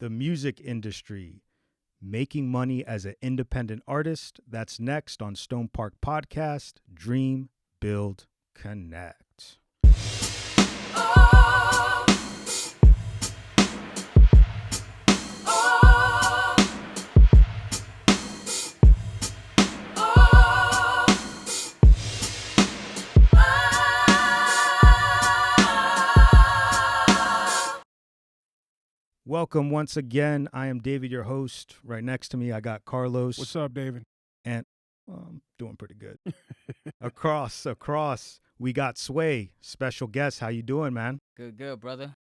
the music industry, making money as an independent artist. That's next on StonePark Podcast. Dream, build, connect. Welcome once again. I am David, your host. Right next to me, I got Carlos. What's up, David? And I'm doing pretty good. across, we got Sway, special guest. How you doing, man? Good, brother.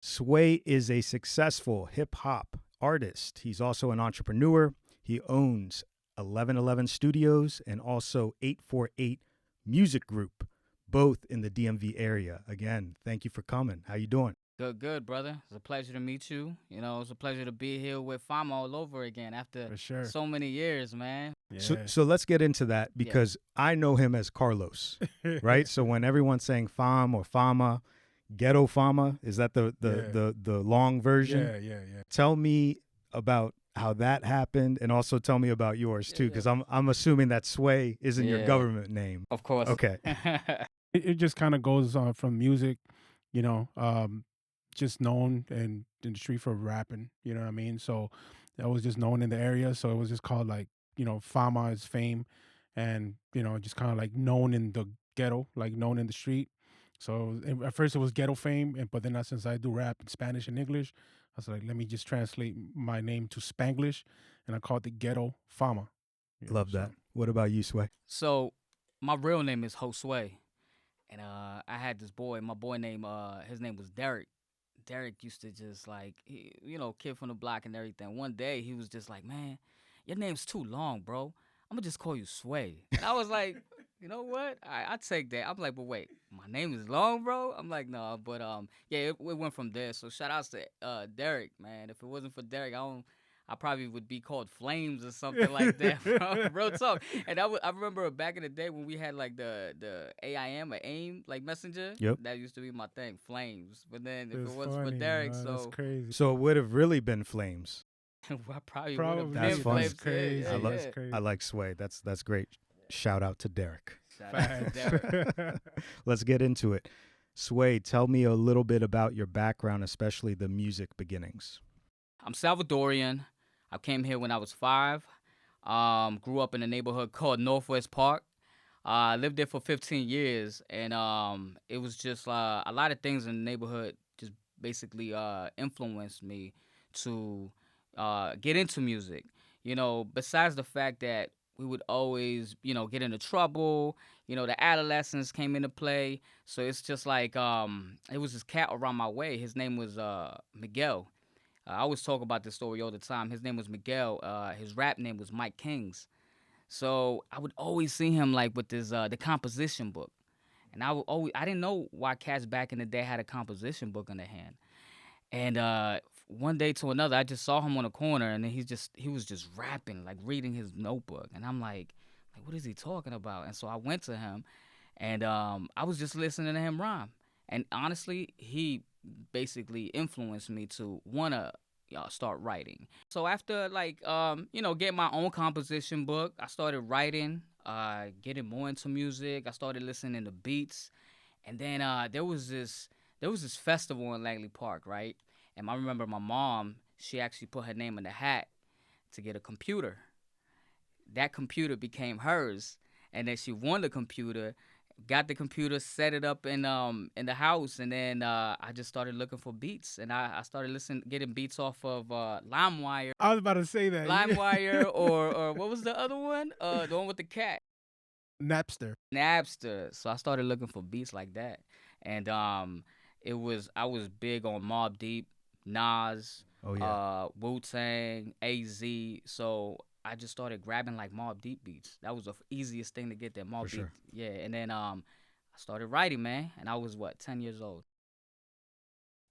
Sway is a successful hip-hop artist. He's also an entrepreneur. He owns 1111 Studios and also 848 Music Group, both in the DMV area. Again, thank you for coming. How you doing? Good, brother. It's a pleasure to meet you. You know, it's a pleasure to be here with G.Fama all over again after so many years, man. Yeah. So let's get into that because I know him as Carlos, right? So when everyone's saying Fam or Fama, Ghetto Fama, is that the long version? Yeah. Tell me about how that happened, and also tell me about yours too, because I'm assuming that Sway isn't your government name. Of course. Okay. It just kind of goes from music, you know, just known in the street for rapping, you know what I mean? So I was just known in the area, so it was just called like, you know, Fama is fame, and, you know, just kind of like known in the ghetto, like known in the street. So at first it was ghetto fame, but then since I do rap in Spanish and English, I was like, let me just translate my name to Spanglish, and I called it Ghetto Fama. Love that. What about you, Sway? So my real name is Josue, and I had this boy. My boy name, his name was Derek. Derek used to just like, kid from the block and everything. One day he was just like, man, your name's too long, bro. I'm going to just call you Sway. And I was like, you know what? I take that. I'm like, but wait, my name is long, bro? I'm like, no. But it went from there. So shout outs to Derek, man. If it wasn't for Derek, I probably would be called Flames or something like that, bro. Real talk. And I remember back in the day when we had like the AIM or AIM like messenger. Yep. That used to be my thing, Flames. But then if That's it wasn't funny, for Derek, man. That's crazy. So it would have really been Flames. I probably would have That's been funny. Flames. That's crazy. Yeah, That's yeah. crazy. I like Sway. That's great. Shout out to Derek. Shout out to Derek. Let's get into it. Sway, tell me a little bit about your background, especially the music beginnings. I'm Salvadorian. I came here when I was 5. Grew up in a neighborhood called Northwest Park. I lived there for 15 years, and it was just a lot of things in the neighborhood just basically influenced me to get into music. You know, besides the fact that we would always, get into trouble, the adolescents came into play. So it's just like it was this cat around my way. His name was Miguel. I always talk about this story all the time. His name was Miguel. His rap name was Mike Kings. So I would always see him like with this the composition book, and I didn't know why cats back in the day had a composition book in their hand. And one day to another, I just saw him on the corner, and then he was just rapping, like reading his notebook, and I'm like, what is he talking about? And so I went to him, and I was just listening to him rhyme, and honestly, he basically influenced me to wanna start writing. So after getting my own composition book, I started writing, getting more into music. I started listening to beats, and then there was this festival in Langley Park, right? And I remember my mom, she actually put her name in the hat to get a computer. That computer became hers, and then she won the computer. Got the computer, set it up in the house, and then I just started looking for beats, and I started getting beats off of LimeWire. I was about to say that. LimeWire or what was the other one? The one with the cat. Napster. So I started looking for beats like that, and I was big on Mobb Deep, Nas, Wu-Tang, AZ. So I just started grabbing like Mobb Deep beats. That was the easiest thing to get, that Mobb Deep. Sure. Yeah, and then I started writing, man, and I was 10 years old.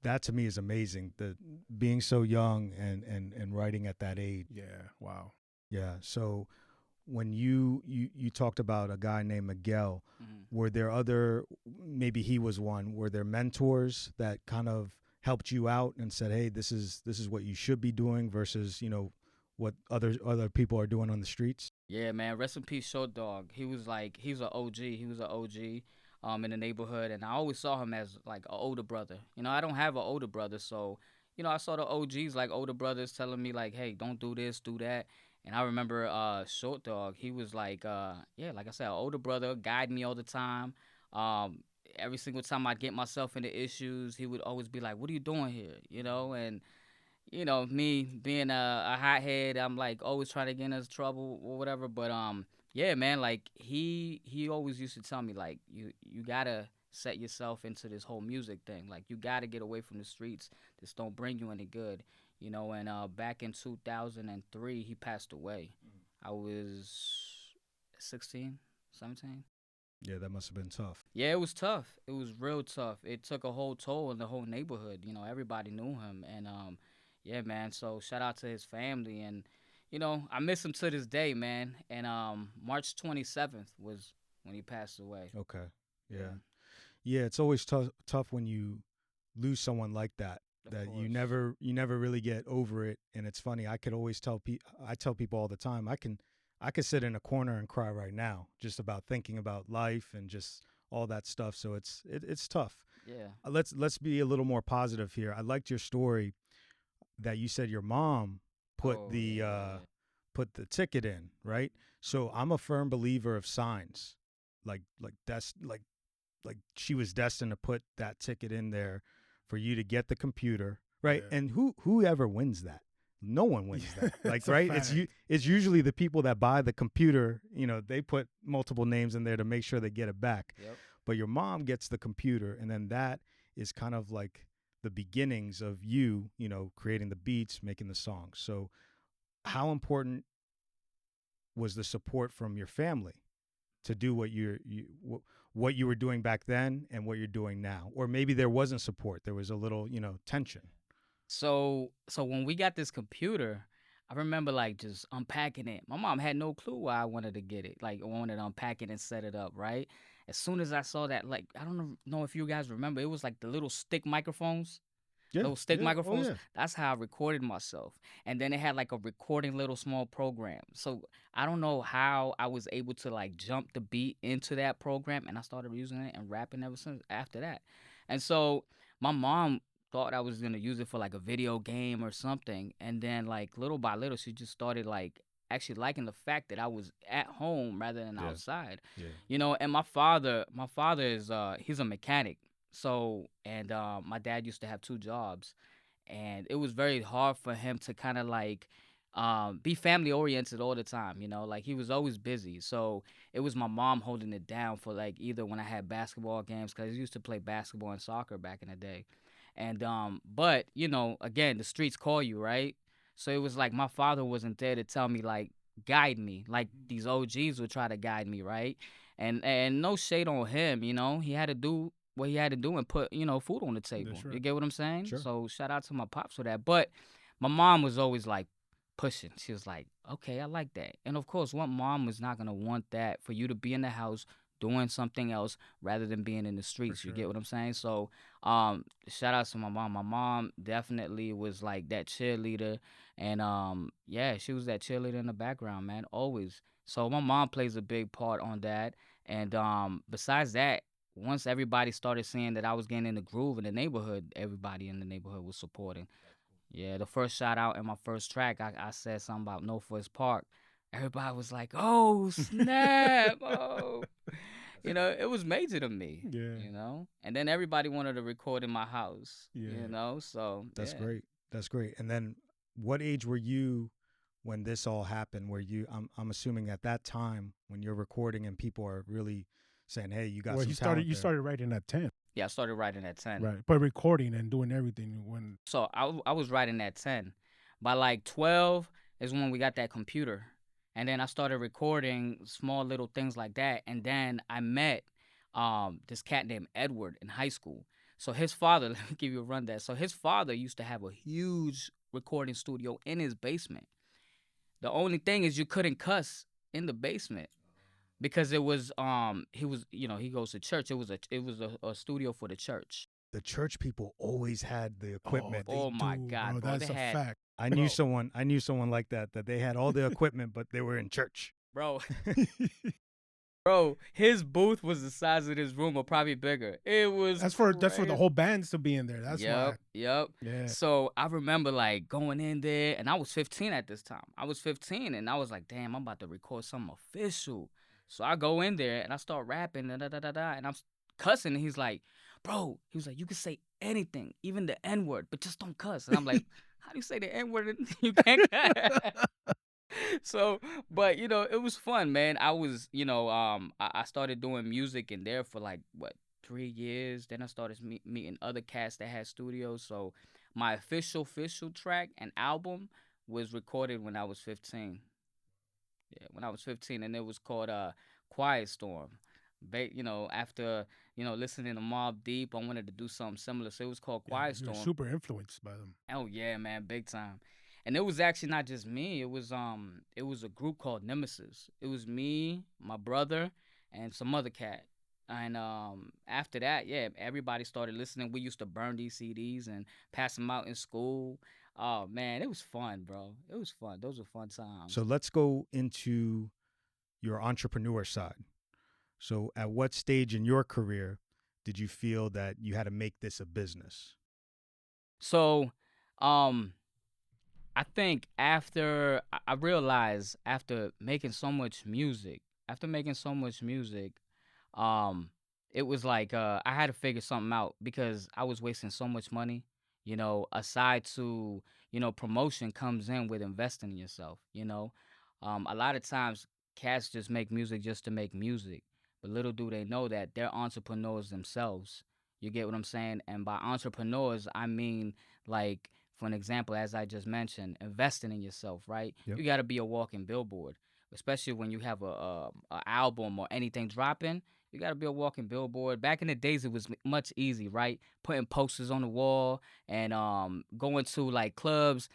That to me is amazing. The being so young and writing at that age. Yeah, wow. Yeah. So when you talked about a guy named Miguel, were there other, maybe he was one, were there mentors that kind of helped you out and said, "Hey, this is what you should be doing," versus what other people are doing on the streets? Yeah, man. Rest in peace, Short Dog. He was an OG. He was an OG, in the neighborhood, and I always saw him as like an older brother. I don't have an older brother, so I saw the OGs like older brothers telling me like, hey, don't do this, do that. And I remember Short Dog. He was like, yeah, like I said, an older brother, guide me all the time. Um, every single time I get myself into issues, he would always be like, "What are you doing here?" And me being a hothead, I'm like always trying to get into trouble or whatever. But yeah, man, like he always used to tell me like you gotta set yourself into this whole music thing. Like you gotta get away from the streets. This don't bring you any good. And back in 2003, he passed away. I was 16, 17. Yeah, that must have been tough. Yeah, it was tough. It was real tough. It took a whole toll on the whole neighborhood. Everybody knew him, and yeah, man. So shout out to his family, and I miss him to this day, man. And March 27th was when he passed away. Okay. Yeah, it's always tough when you lose someone like that. Of That course. you never really get over it. And it's funny. I tell people all the time. I could sit in a corner and cry right now, just about thinking about life and just all that stuff. So it's tough. Yeah. Let's be a little more positive here. I liked your story that you said your mom put Oh, the yeah. put the ticket in, right? So I'm a firm believer of signs. Like that's like she was destined to put that ticket in there for you to get the computer, right? Yeah. And whoever wins that, no one wins that. Like, It's a right? fact. It's usually the people that buy the computer. They put multiple names in there to make sure they get it back. Yep. But your mom gets the computer, and then that is kind of like the beginnings of you, creating the beats, making the songs. So, how important was the support from your family to do what you were doing back then and what you're doing now? Or maybe there wasn't support. There was a little, tension. So when we got this computer, I remember like just unpacking it. My mom had no clue why I wanted to get it. Like I wanted to unpack it and set it up, right? As soon as I saw that, like I don't know if you guys remember, it was like the little stick microphones. Yeah. Those stick yeah. microphones, Oh, yeah. that's how I recorded myself. And then it had like a recording little small program. So I don't know how I was able to like jump the beat into that program, and I started using it and rapping ever since after that. And so my mom thought I was gonna use it for like a video game or something. And then like little by little she just started like actually liking the fact that I was at home rather than Yeah. outside. Yeah. And my father is he's a mechanic. So, and my dad used to have two jobs, and it was very hard for him to kind of like be family oriented all the time. Like he was always busy. So it was my mom holding it down for like either when I had basketball games, because I used to play basketball and soccer back in the day. And but again, the streets call you, right? So it was like my father wasn't there to tell me like guide me, like these OGs would try to guide me, right? And no shade on him, he had to do what he had to do and put food on the table. That's You right. get what I'm saying? Sure. So shout out to my pops for that. But my mom was always like pushing. She was like, okay, I like that. And of course, what mom was not gonna want that for you to be in the house doing something else rather than being in the streets. You sure. get what I'm saying? So shout out to my mom. My mom definitely was like that cheerleader, and yeah, she was that cheerleader in the background, man, always. So my mom plays a big part on that. And besides that, once everybody started seeing that I was getting in the groove in the neighborhood, everybody in the neighborhood was supporting. Yeah, the first shout out in my first track, I said something about Northwest Park. Everybody was like, "Oh snap! Oh," it was major to me. Yeah. And then everybody wanted to record in my house. Yeah. So That's yeah. great. That's great. And then what age were you when this all happened? Were you I'm assuming at that time when you're recording and people are really saying, "Hey, you got Well, some you talent there." started writing at 10, Yeah, I started writing at 10. right? But recording and doing everything when So I was writing at 10. By like 12 is when we got that computer. And then I started recording small little things like that. And then I met this cat named Edward in high school. So his father, let me give you a rundown. So his father used to have a huge recording studio in his basement. The only thing is you couldn't cuss in the basement because it was he goes to church. It was a studio for the church. the church people always had the equipment. Oh my do, God, bro. bro. That's They a had- fact. I knew someone like that they had all the equipment, but they were in church. Bro. Bro, his booth was the size of this room or probably bigger. It was That's for the crazy. whole bands to be in there. That's why. Yep. Yeah. So I remember like going in there, and I was 15 at this time. I was 15, and I was like, damn, I'm about to record something official. So I go in there and I start rapping, and I'm cussing, and he's like, bro, he was like, you can say anything, even the N-word, but just don't cuss. And I'm like, how do you say the N-word and you can't cuss? So, but it was fun, man. I was, I started doing music in there for like what 3 years. Then I started meeting other cats that had studios. So, my official track and album was recorded when I was 15. Yeah, when I was 15, and it was called Quiet Storm. After listening to Mobb Deep, I wanted to do something similar, so it was called Quiet You're Storm. super influenced by them. Oh yeah, man, big time. And it was actually not just me. It was a group called Nemesis. It was me, my brother, and some other cat. And after that, yeah, everybody started listening. We used to burn these CDs and pass them out in school. Oh man, it was fun, bro. It was fun. Those were fun times. So let's go into your entrepreneur side. So at what stage in your career did you feel that you had to make this a business? So, I think I realized after making so much music, it was like I had to figure something out because I was wasting so much money. Aside to promotion comes in with investing in yourself. A lot of times cats just make music just to make music, but little do they know that they're entrepreneurs themselves. You get what I'm saying? And by entrepreneurs, I mean like, for an example, as I just mentioned, investing in yourself, right? Yep. You got to be a walking billboard, especially when you have a album or anything dropping. You got to be a walking billboard. Back in the days, it was much easy, right? Putting posters on the wall and going to like clubs,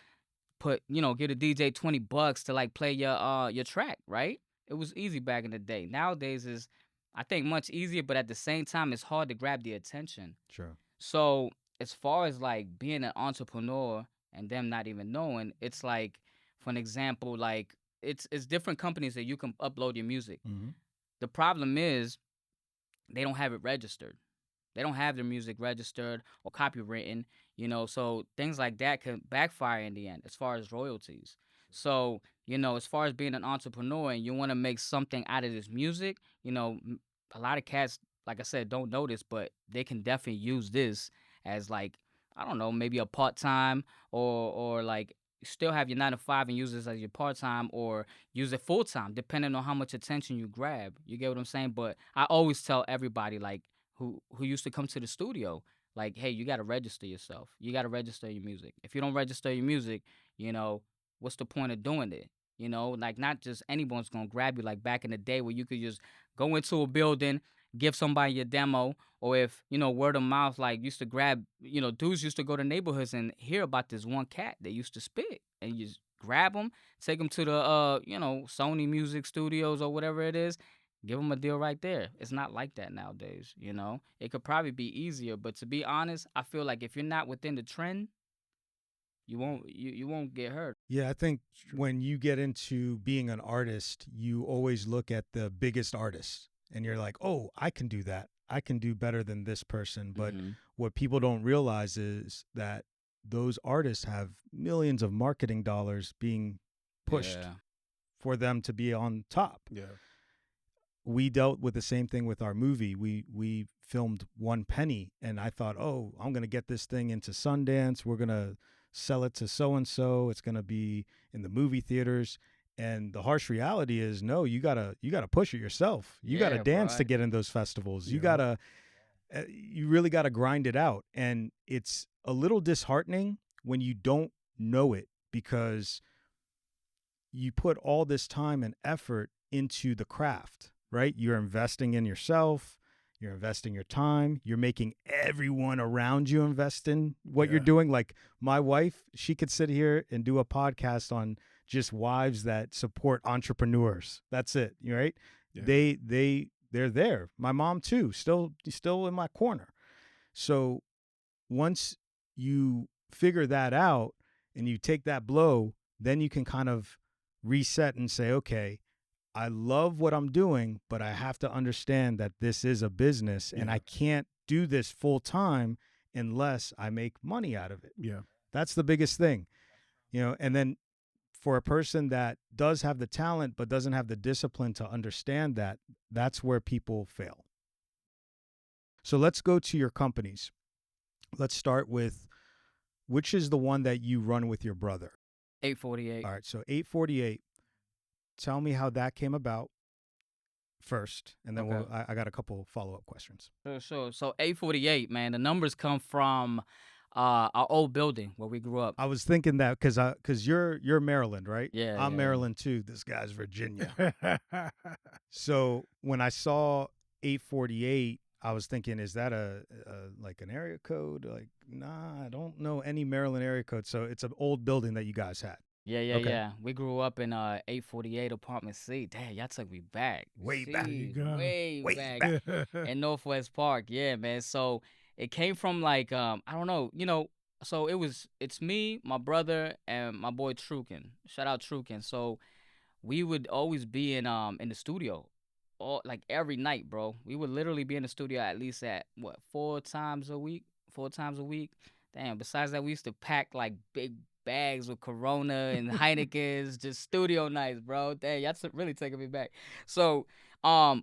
give a DJ $20 to like play your track, right? It was easy back in the day. Nowadays is, I think, much easier, but at the same time, it's hard to grab the attention. Sure. So as far as like being an entrepreneur and them not even knowing, it's like, for an example, like it's different companies that you can upload your music. Mm-hmm. The problem is they don't have it registered. They don't have their music registered or copywritten, so things like that can backfire in the end as far as royalties. So, as far as being an entrepreneur and you want to make something out of this music, a lot of cats, like I said, don't know this, but they can definitely use this as like, I don't know, maybe a part-time or like still have your 9 to 5 and use this as your part-time or use it full-time, depending on how much attention you grab. You get what I'm saying? But I always tell everybody like who used to come to the studio, like, hey, you got to register yourself. You got to register your music. If you don't register your music, what's the point of doing it? Like not just anyone's going to grab you like back in the day where you could just go into a building, give somebody your demo, or if, word of mouth, like used to grab, dudes used to go to neighborhoods and hear about this one cat that used to spit and you just grab them, take them to the, Sony Music Studios or whatever it is, give them a deal right there. It's not like that nowadays, It could probably be easier, but to be honest, I feel like if you're not within the trend, you won't get hurt. Yeah, I think when you get into being an artist, you always look at the biggest artists and you're like, oh, I can do that. I can do better than this person. But what people don't realize is that those artists have millions of marketing dollars being pushed for them to be on top. Yeah. We dealt with the same thing with our movie. We filmed One Penny, and I thought, oh, I'm going to get this thing into Sundance. We're going to sell it to so-and-so. It's going to be in the movie theaters. And the harsh reality is, no, you gotta push it yourself. You gotta dance to get in those festivals. You you really gotta grind it out. And it's a little disheartening when you don't know it because you put all this time and effort into the craft, right? You're investing in yourself. You're investing your time. You're making everyone around you invest in what you're doing. Like my wife, she could sit here and do a podcast on just wives that support entrepreneurs. That's it, right? Yeah. They're there. My mom too, still in my corner. So once you figure that out and you take that blow, then you can kind of reset and say, okay, I love what I'm doing, but I have to understand that this is a business and I can't do this full time unless I make money out of it. Yeah. That's the biggest thing, and then for a person that does have the talent but doesn't have the discipline to understand that, that's where people fail. So let's go to your companies. Let's start with, which is the one that you run with your brother? 848. All right, so 848. Tell me how that came about first, and then Okay. I got a couple follow-up questions. Sure. So 848, man, the numbers come from our old building where we grew up. I was thinking that because you're Maryland, right? Yeah, I'm yeah. Maryland too. This guy's Virginia. So when I saw 848, I was thinking, is that a like an area code? Like, nah, I don't know any Maryland area code. So it's an old building that you guys had. Yeah. Okay. We grew up in 848 apartment C. Damn, y'all took me back. Way back. There you go. Way Way back. In Northwest Park. Yeah, man. So it came from like I don't know, so it's me, my brother, and my boy Trukin. Shout out Trukin. So we would always be in the studio. Like every night, bro. We would literally be in the studio at least at what, 4 times a week? 4 times a week. Damn, besides that, we used to pack like big bags with Corona and Heineken's, just studio nights, bro. Damn, y'all really taking me back. So,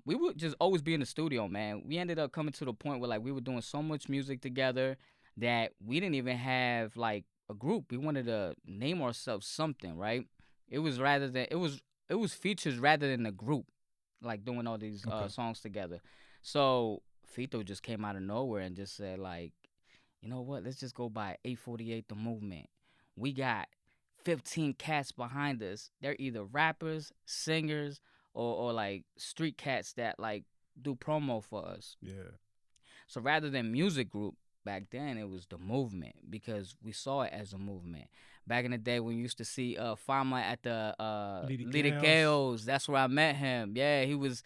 we would just always be in the studio, man. We ended up coming to the point where like we were doing so much music together that we didn't even have like a group. We wanted to name ourselves something, right? It was features rather than a group, like doing all these songs together. So Fito just came out of nowhere and just said like, you know what? Let's just go by 848 the movement. We got 15 cats behind us. They're either rappers, singers, or like street cats that like do promo for us. Yeah. So rather than music group, back then it was the movement because we saw it as a movement. Back in the day when you used to see Fama at the Lidiqueos, that's where I met him. Yeah, he was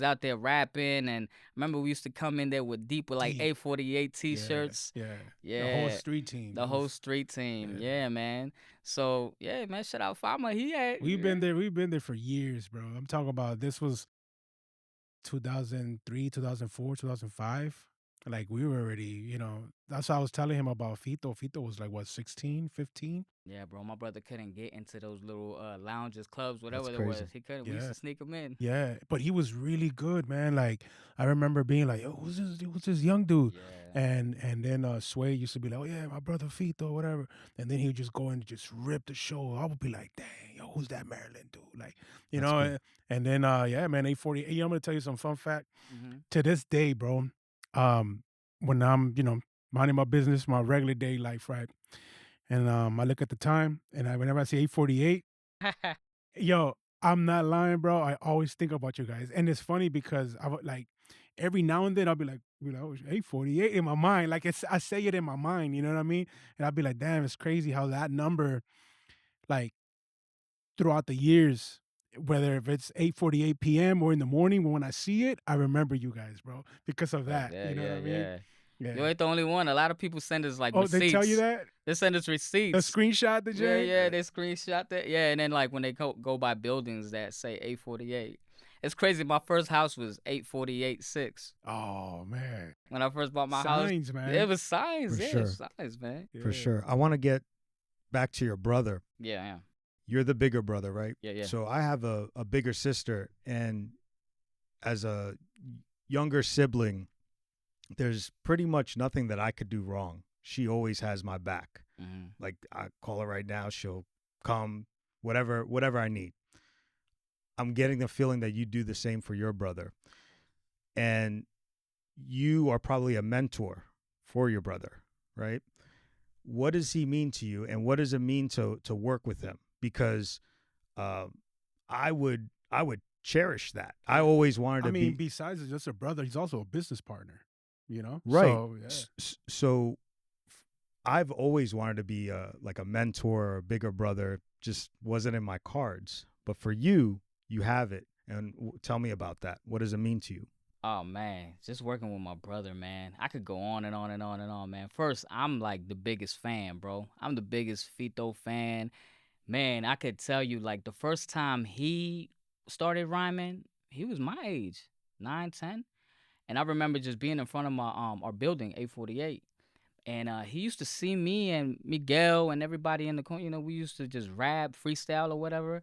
out there rapping, and remember we used to come in there with like 848 t-shirts. Yeah. Yeah. The whole street team. The whole street team. Yeah, man. So yeah, man, shout out Fama. We've been there for years, bro. I'm talking about this was 2003, 2004, 2005. Like we were already, that's why I was telling him about Fito. Fito was like, what, 16, 15? Yeah, bro. My brother couldn't get into those little lounges, clubs, whatever That's it crazy. was. He couldn't. We used to sneak him in. Yeah, but he was really good, man. Like I remember being like, "Yo, who's this young dude?" Yeah. And then Sway used to be like, "Oh yeah, my brother Fito, whatever." And then he would just go and just rip the show. I would be like, "Dang, yo, who's that Maryland dude?" Like, That's know. cool. And then yeah, man, 848. I'm gonna tell you some fun fact. Mm-hmm. To this day, bro, when I'm minding my business, my regular day life, right? And I look at the time, and whenever I see 848, yo, I'm not lying, bro. I always think about you guys, and it's funny because I would like every now and then I'll be like, 848 in my mind, like I say it in my mind, you know what I mean? And I'll be like, damn, it's crazy how that number, like throughout the years, whether if it's 8:48 p.m. or in the morning, when I see it, I remember you guys, bro, because of that. Yeah, you know what I mean? Yeah. Yeah. You ain't the only one. A lot of people send us like Oh, receipts. they tell you that? They send us The receipts. screenshot the J? Yeah, they screenshot that. Yeah, and then like when they go by buildings that say 848. It's crazy. My first house was 848-6. Oh man. When I first bought my Signs, house, man. it was signs. For Yeah, sure. signs, man. For Yeah. sure. I want to get back to your brother. Yeah. You're the bigger brother, right? Yeah. So I have a bigger sister, and as a younger sibling, there's pretty much nothing that I could do wrong. She always has my back. Mm-hmm. Like I call her right now, she'll come, whatever I need. I'm getting the feeling that you do the same for your brother. And you are probably a mentor for your brother, right? What does he mean to you, and what does it mean to work with him? Because I would cherish that. I always wanted to be. Besides just a brother, he's also a business partner. Right. So, yeah. So I've always wanted to be like a mentor or a bigger brother. Just wasn't in my cards. But for you, you have it. And tell me about that. What does it mean to you? Oh man, just working with my brother, man. I could go on and on and on and on, man. First, I'm like the biggest fan, bro. I'm the biggest Fito fan. Man, I could tell you like the first time he started rhyming, he was my age, 9, 10. And I remember just being in front of my our building, 848. And he used to see me and Miguel and everybody in the corner. You know, we used to just rap, freestyle or whatever.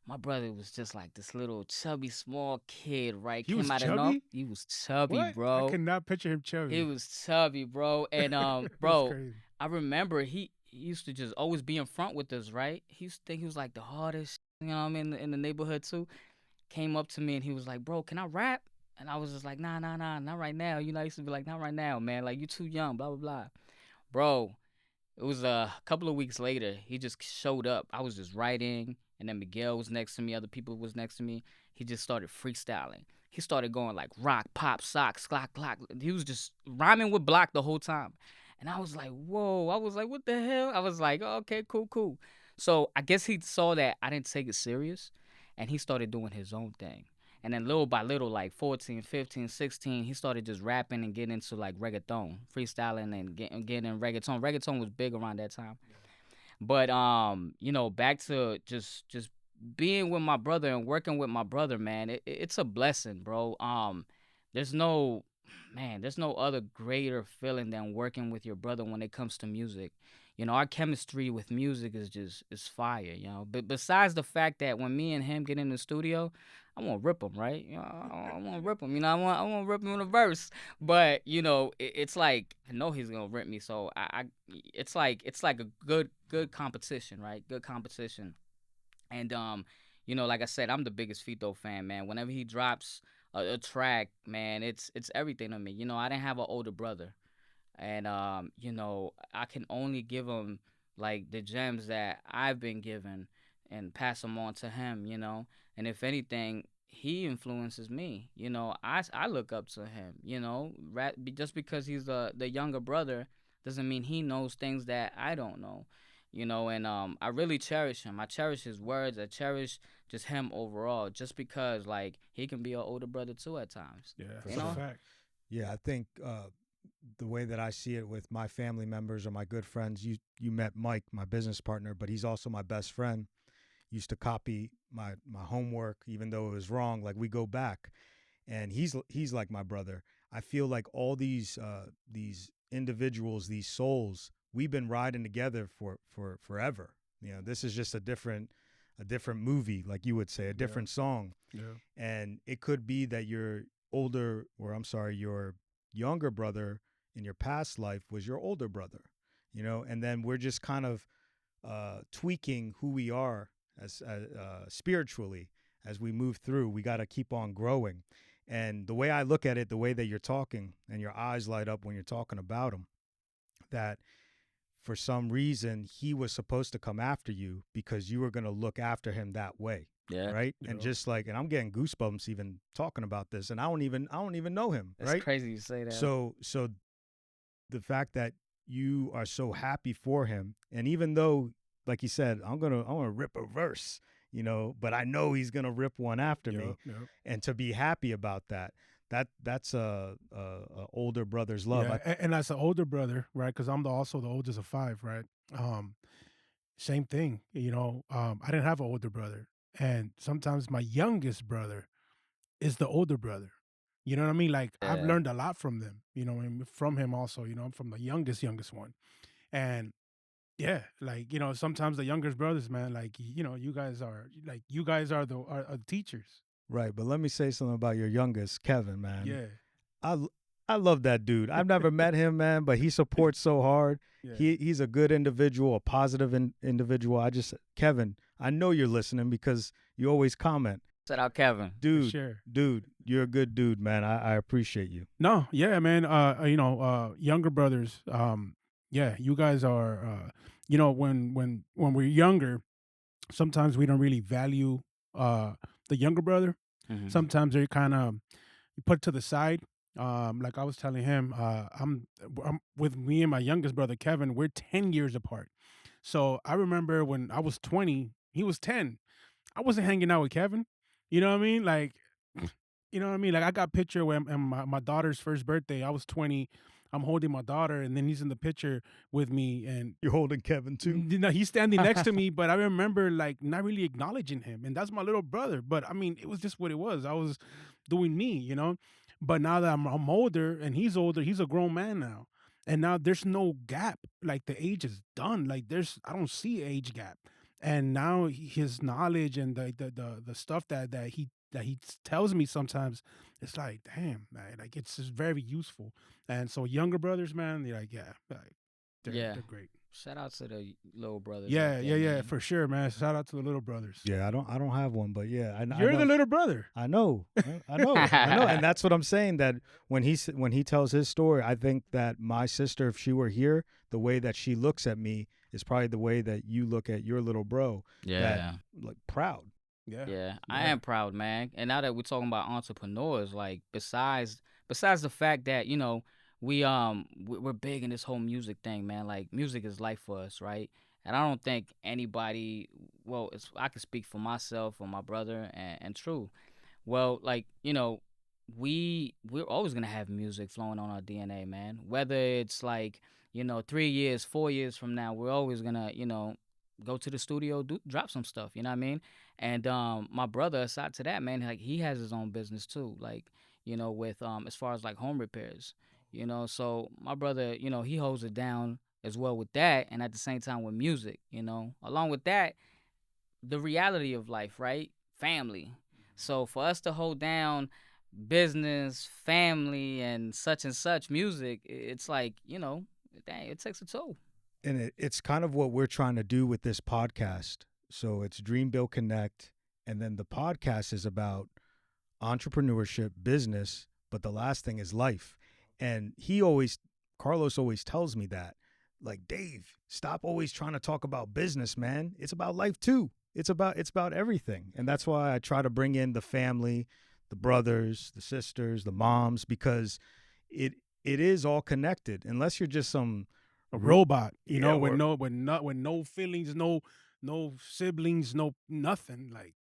My brother was just like this little chubby, small kid, right? He was Came out of no, chubby. he was chubby, What? I bro. cannot picture him He chubby. was chubby, bro. And That's bro, crazy. I remember he used to just always be in front with us, right? He used to think he was like the hardest, you know what I mean, in the neighborhood too. Came up to me and he was like, "Bro, can I rap?" And I was just like, "Nah, nah, nah, not right now." You know, I used to be like, "Not right now, man. Like you too young." Blah blah blah. Bro, it was a couple of weeks later. He just showed up. I was just writing, and then Miguel was next to me. Other people was next to me. He just started freestyling. He started going like rock, pop, sock, clock, clock. He was just rhyming with block the whole time. And I was like, whoa. I was like, what the hell? I was like, oh, okay, cool, cool. So I guess he saw that I didn't take it serious, and he started doing his own thing. And then little by little, like 14, 15, 16, he started just rapping and getting into like reggaeton, freestyling and getting in reggaeton. Reggaeton was big around that time. But you know, back to just being with my brother and working with my brother, man, it's a blessing, bro. There's no there's no other greater feeling than working with your brother when it comes to music. You know, our chemistry with music is just is fire, you know. But besides the fact that when me and him get in the studio, I want to rip him, right? You know, I want to rip him. You know, I want to rip him in a verse. But you know, it's like I know he's gonna rip me, so it's like a good competition, right? Good competition. And you know, like I said, I'm the biggest Fito fan, man. Whenever he drops a track, man, it's everything to me. You know, I didn't have an older brother, and you know, I can only give him like the gems that I've been given and pass them on to him. You know, and if anything, he influences me. You know, I look up to him. You know, just because he's the younger brother doesn't mean he knows things that I don't know. You know, and I really cherish him. I cherish his words. I cherish just him overall, just because like he can be an older brother too at times. Yeah, For You that's a know. sure. fact. Yeah, I think the way that I see it with my family members or my good friends, you met Mike, my business partner, but he's also my best friend. Used to copy my homework, even though it was wrong. Like we go back, and he's like my brother. I feel like all these individuals, these souls, we've been riding together for forever. You know, this is just a different movie, like you would say, a Yeah, different song. yeah, And it could be that your older, or I'm sorry, your younger brother in your past life was your older brother, and then we're just kind of tweaking who we are as spiritually as we move through. We got to keep on growing. And the way I look at it, the way that you're talking and your eyes light up when you're talking about him, that for some reason he was supposed to come after you because you were going to look after him that way, Yeah. right? And yeah. just like, and I'm getting goosebumps even talking about this, and I don't even know him, That's right? crazy you say that. So the fact that you are so happy for him, and even though, like he said, I'm gonna rip a verse, but I know he's gonna rip one after me, Yep, yep. and to be happy about that's a older brother's love. Yeah, and as an older brother, right? Because I'm also the oldest of five, right? Same thing, you know. I didn't have an older brother, and sometimes my youngest brother is the older brother. You know what I mean? Like I've Yeah. learned a lot from them. You know, and from him also. You know, I'm from the youngest one, and yeah, like sometimes the youngest brothers, man, like you guys are the teachers. Right, but let me say something about your youngest, Kevin, man. Yeah, I I love that dude. I've never met him, man, but he supports so hard. yeah, He's a good individual, a positive individual. Kevin, I know you're listening because you always comment. Shout out Kevin. for Dude, sure. dude, you're a good dude, man. I appreciate you. No, yeah, man. Younger brothers. Yeah, you guys are. When we're younger, sometimes we don't really value the younger brother. Hmm. Sometimes they're kind of put to the side. Like I was telling him, I'm with me and my youngest brother Kevin. We're 10 years apart. So I remember when I was 20, he was 10. I wasn't hanging out with Kevin. You know what I mean? Like You know what I mean? Like I got picture when my daughter's first birthday. I was 20. I'm holding my daughter, and then he's in the picture with me, and You're holding Kevin too. he's standing next to me. But I remember like not really acknowledging him, and that's my little brother. But I mean, it was just what it was. I was doing me, you know. But now that I'm older and he's older, he's a grown man now, and now there's no gap. Like the age is done. Like I don't see age gap, and now his knowledge and the stuff that he tells me sometimes, it's like, damn, man, like it's just very useful. And so younger brothers, man, they're like, yeah, like, they're great. Shout out to the little brothers. Yeah, out there, man. for sure, man. Shout out to the little brothers. Yeah, I don't have one, but yeah, You're I know, the little brother. I know, I know, and that's what I'm saying. That when he tells his story, I think that my sister, if she were here, the way that she looks at me is probably the way that you look at your little bro. Yeah. That, like proud. Yeah, I am proud, man. And now that we're talking about entrepreneurs, like besides the fact that we're big in this whole music thing, man. Like music is life for us, right? And I don't think anybody. Well, I can speak for myself or my brother and True. Well, like we're always gonna have music flowing on our DNA, man. Whether it's like 3 years, 4 years from now, we're always gonna go to the studio, drop some stuff. You know what I mean? And my brother, aside to that, man, like he has his own business too. Like with as far as like home repairs. So my brother, he holds it down as well with that, and at the same time with music. Along with that, the reality of life, right? Family. So for us to hold down business, family, and such music, it's like dang, it takes a toll. And it's kind of what we're trying to do with this podcast. So it's Dream Build Connect, and then the podcast is about entrepreneurship, business, but the last thing is life. And Carlos always tells me that, like, Dave, stop always trying to talk about business, man. It's about life too. It's about everything. And that's why I try to bring in the family, the brothers, the sisters, the moms, because it is all connected. Unless you're just some a robot, with no feelings, no siblings, no nothing. Like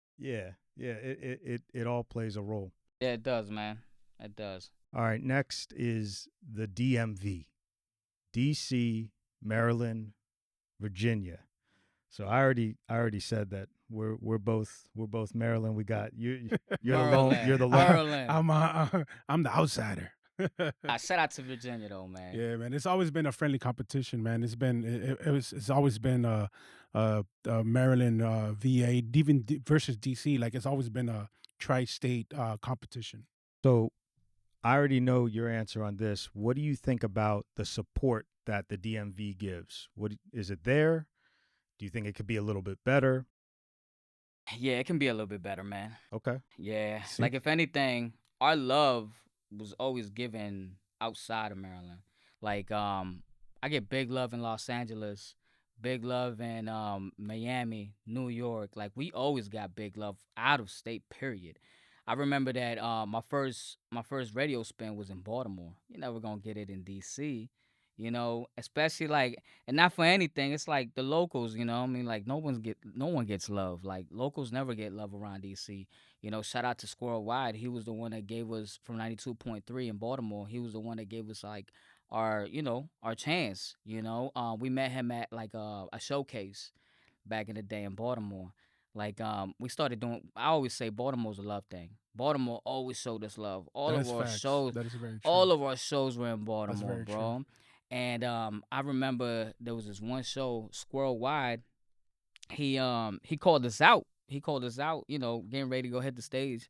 it all plays a role. Yeah, it does, man. It does. All right, next is the DMV, DC, Maryland, Virginia. So I already said that we're both Maryland. We got you. You're the lone. You're the lone. I'm the outsider. Shout out to Virginia though, man. Yeah, man. It's always been a friendly competition, man. It's always been Maryland, VA, even versus DC. Like it's always been a tri-state competition. So I already know your answer on this. What do you think about the support that the DMV gives? What is it there? Do you think it could be a little bit better? Yeah, it can be a little bit better, man. Okay. Yeah. Like if anything, our love was always given outside of Maryland. Like I get big love in Los Angeles, big love in Miami, New York. Like we always got big love out of state, period. I remember that my first radio spin was in Baltimore. You're never gonna get it in DC, especially like, and not for anything. It's like the locals, I mean, like no one gets love. Like locals never get love around DC. Shout out to Squirrel Wide. He was the one that gave us from 92.3 in Baltimore. He was the one that gave us like our chance. We met him at like a showcase back in the day in Baltimore. Like we started doing. I always say Baltimore's a love thing. Baltimore always showed us love. All of our shows were in Baltimore, bro. True. And I remember there was this one show, Squirrel Wide. He called us out. Getting ready to go hit the stage.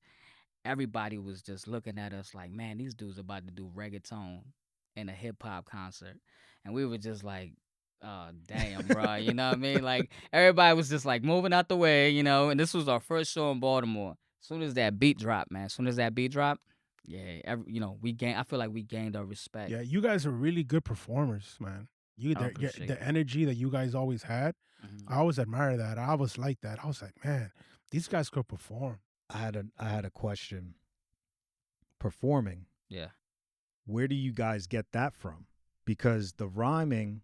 Everybody was just looking at us like, man, these dudes about to do reggaeton in a hip hop concert, and we were just like, oh, damn, bro. You know what I mean? Like, everybody was just, like, moving out the way, and this was our first show in Baltimore. As soon as that beat dropped, yeah, I feel like we gained our respect. Yeah, you guys are really good performers, man. The energy that you guys always had, I always admire that. I was like that. I was like, man, these guys could perform. I had a question. Performing. Yeah. Where do you guys get that from? Because the rhyming,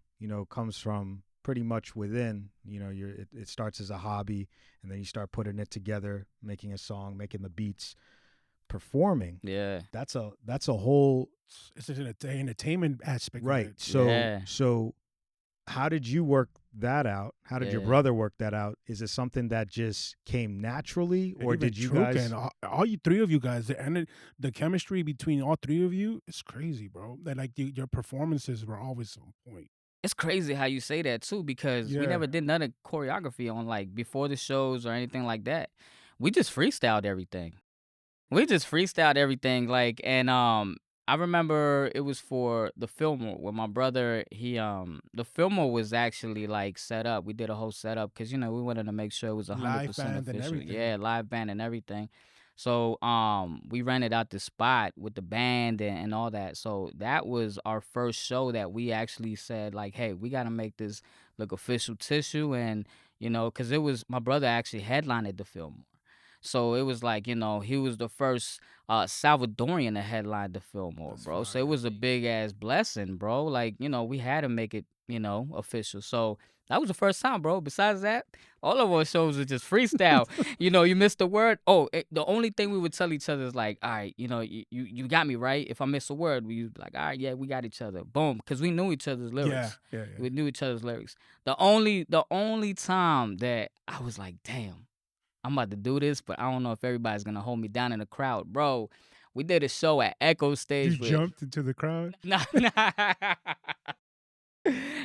comes from pretty much within. It starts as a hobby, and then you start putting it together, making a song, making the beats. performing, Yeah. that's a whole It's an entertainment aspect. right. Of it. So how did you work that out? How did your Yeah. brother work that out? Is it something that just came naturally, And or even did you Truca guys? and all you three of you guys, the chemistry between all three of you is crazy, bro. That like your performances were always on point. It's crazy how you say that too, because we Yeah. never did none of choreography on like before the shows or anything like that. We just freestyled everything. Like, and I remember it was for the Fillmore where my brother, the Fillmore was actually like set up. We did a whole setup because we wanted to make sure it was 100% Live band and official. everything. Yeah, live band and everything. So we rented out the spot with the band and all that. So that was our first show that we actually said like, hey, we got to make this look official tissue, and because it was my brother actually headlined the Fillmore. So it was like, he was the first Salvadorian to headline the Fillmore, That's bro. So fire. it was a big ass blessing, bro. Like, we had to make it, official. So that was the first time, bro. Besides that, all of our shows were just freestyle. You missed a word. Oh, the only thing we would tell each other is like, all right, you got me right. If I miss a word, we would be like, all right, yeah, we got each other. Boom. Because we knew each other's lyrics. Yeah. We knew each other's lyrics. The only time that I was like, damn, I'm about to do this, but I don't know if everybody's gonna hold me down in the crowd, bro. We did a show at Echo You Stage with jumped into the crowd.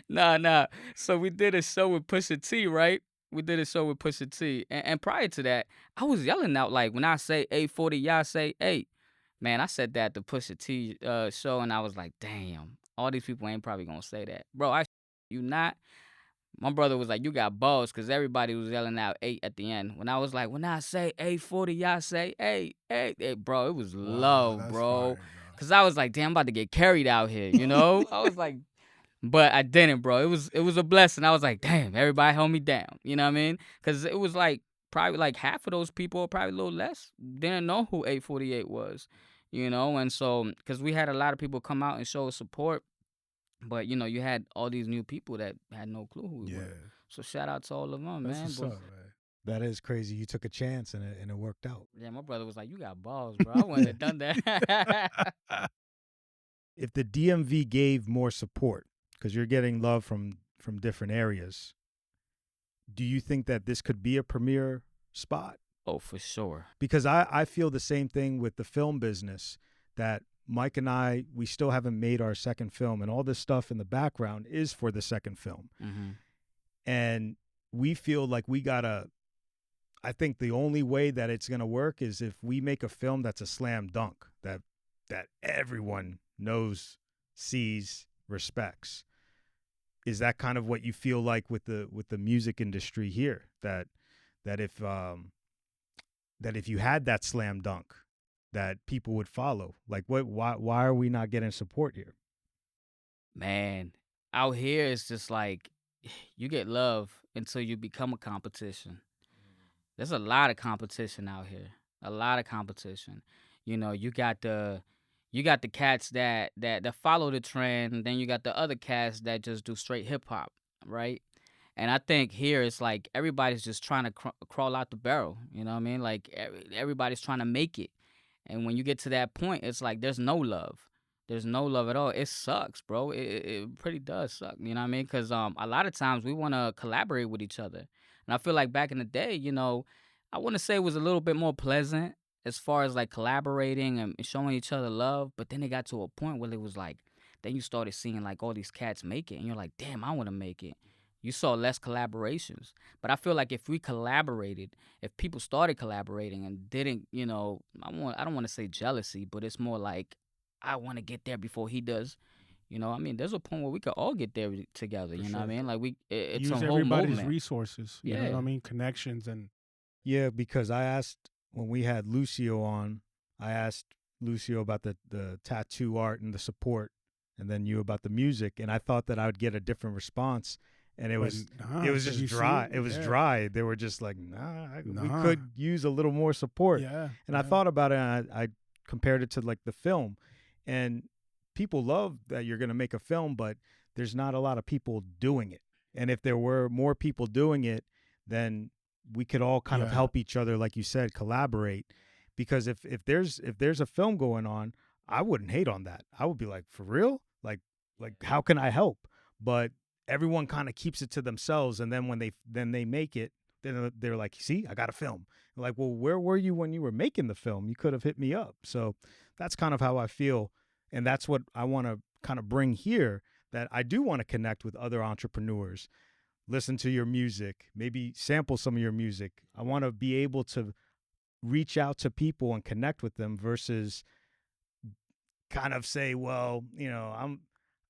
nah, nah. So we did a show with Pusha T, right? We did a show with Pusha T, and prior to that, I was yelling out like when I say 840, y'all say 8. Man, I said that at the Pusha T show, and I was like, damn, all these people ain't probably gonna say that, bro. You not. My brother was like, you got balls, because everybody was yelling out 8 at the end. When I was like, when I say 840, y'all say 8, 8, 8. Bro, it was low, That's bro. fire, Because I was like, damn, I'm about to get carried out here, I was like, but I didn't, bro. It was a blessing. I was like, damn, everybody held me down. You know what I mean? Because it was like, probably like half of those people, or probably a little less, didn't know who 848 was, And so, because we had a lot of people come out and show us support. But you had all these new people that had no clue who we Yeah. were. So shout out to all of them, That's man. what's But up, man. That is crazy. You took a chance and it worked out. yeah, my brother was like, "You got balls, bro. I wouldn't have done that." If the DMV gave more support, because you're getting love from different areas, do you think that this could be a premier spot? Oh, for sure. Because I feel the same thing with the film business, that Mike and I, we still haven't made our second film, and all this stuff in the background is for the second film. Mm-hmm. And we feel like I think the only way that it's going to work is if we make a film that's a slam dunk, that everyone knows, sees, respects. Is that kind of what you feel like with the music industry here? That if you had that slam dunk, that people would follow? Like, why are we not getting support here? Man, out here it's just like you get love until you become a competition. There's a lot of competition out here. A lot of competition. You got the cats that follow the trend, then you got the other cats that just do straight hip hop, right? And I think here it's like everybody's just trying to crawl out the barrel. You know what I mean? Like everybody's trying to make it. And when you get to that point, it's like there's no love. There's no love at all. It sucks, bro. It pretty does suck. You know what I mean? Because a lot of times we want to collaborate with each other. And I feel like back in the day, I want to say it was a little bit more pleasant as far as like collaborating and showing each other love. But then it got to a point where it was like, then you started seeing like all these cats make it. And you're like, damn, I want to make it. You saw less collaborations. But I feel like if we collaborated, if people started collaborating and didn't, I don't want to say jealousy, but it's more like I want to get there before he does. I mean, there's a point where we could all get there together. You know what I mean? Like it's use a whole everybody's movement. resources. You know what I mean? Connections and Yeah, because I asked when we had Lucio on, I asked Lucio about the tattoo art and the support, and then you about the music, and I thought that I would get a different response. And it was just dry. It was dry. They were just like, we could use a little more support. Yeah. And I thought about it, and I compared it to like the film. And people love that you're going to make a film, but there's not a lot of people doing it. And if there were more people doing it, then we could all kind of help each other, like you said, collaborate. because if there's a film going on, I wouldn't hate on that. I would be like, for real? Like how can I help? But everyone kind of keeps it to themselves, and then when they make it, then they're like, see, I got a film. Like, well, where were you when you were making the film? You could have hit me up. So that's kind of how I feel, and that's what I want to kind of bring here, that I do want to connect with other entrepreneurs, listen to your music, maybe sample some of your music. I want to be able to reach out to people and connect with them versus kind of say, well,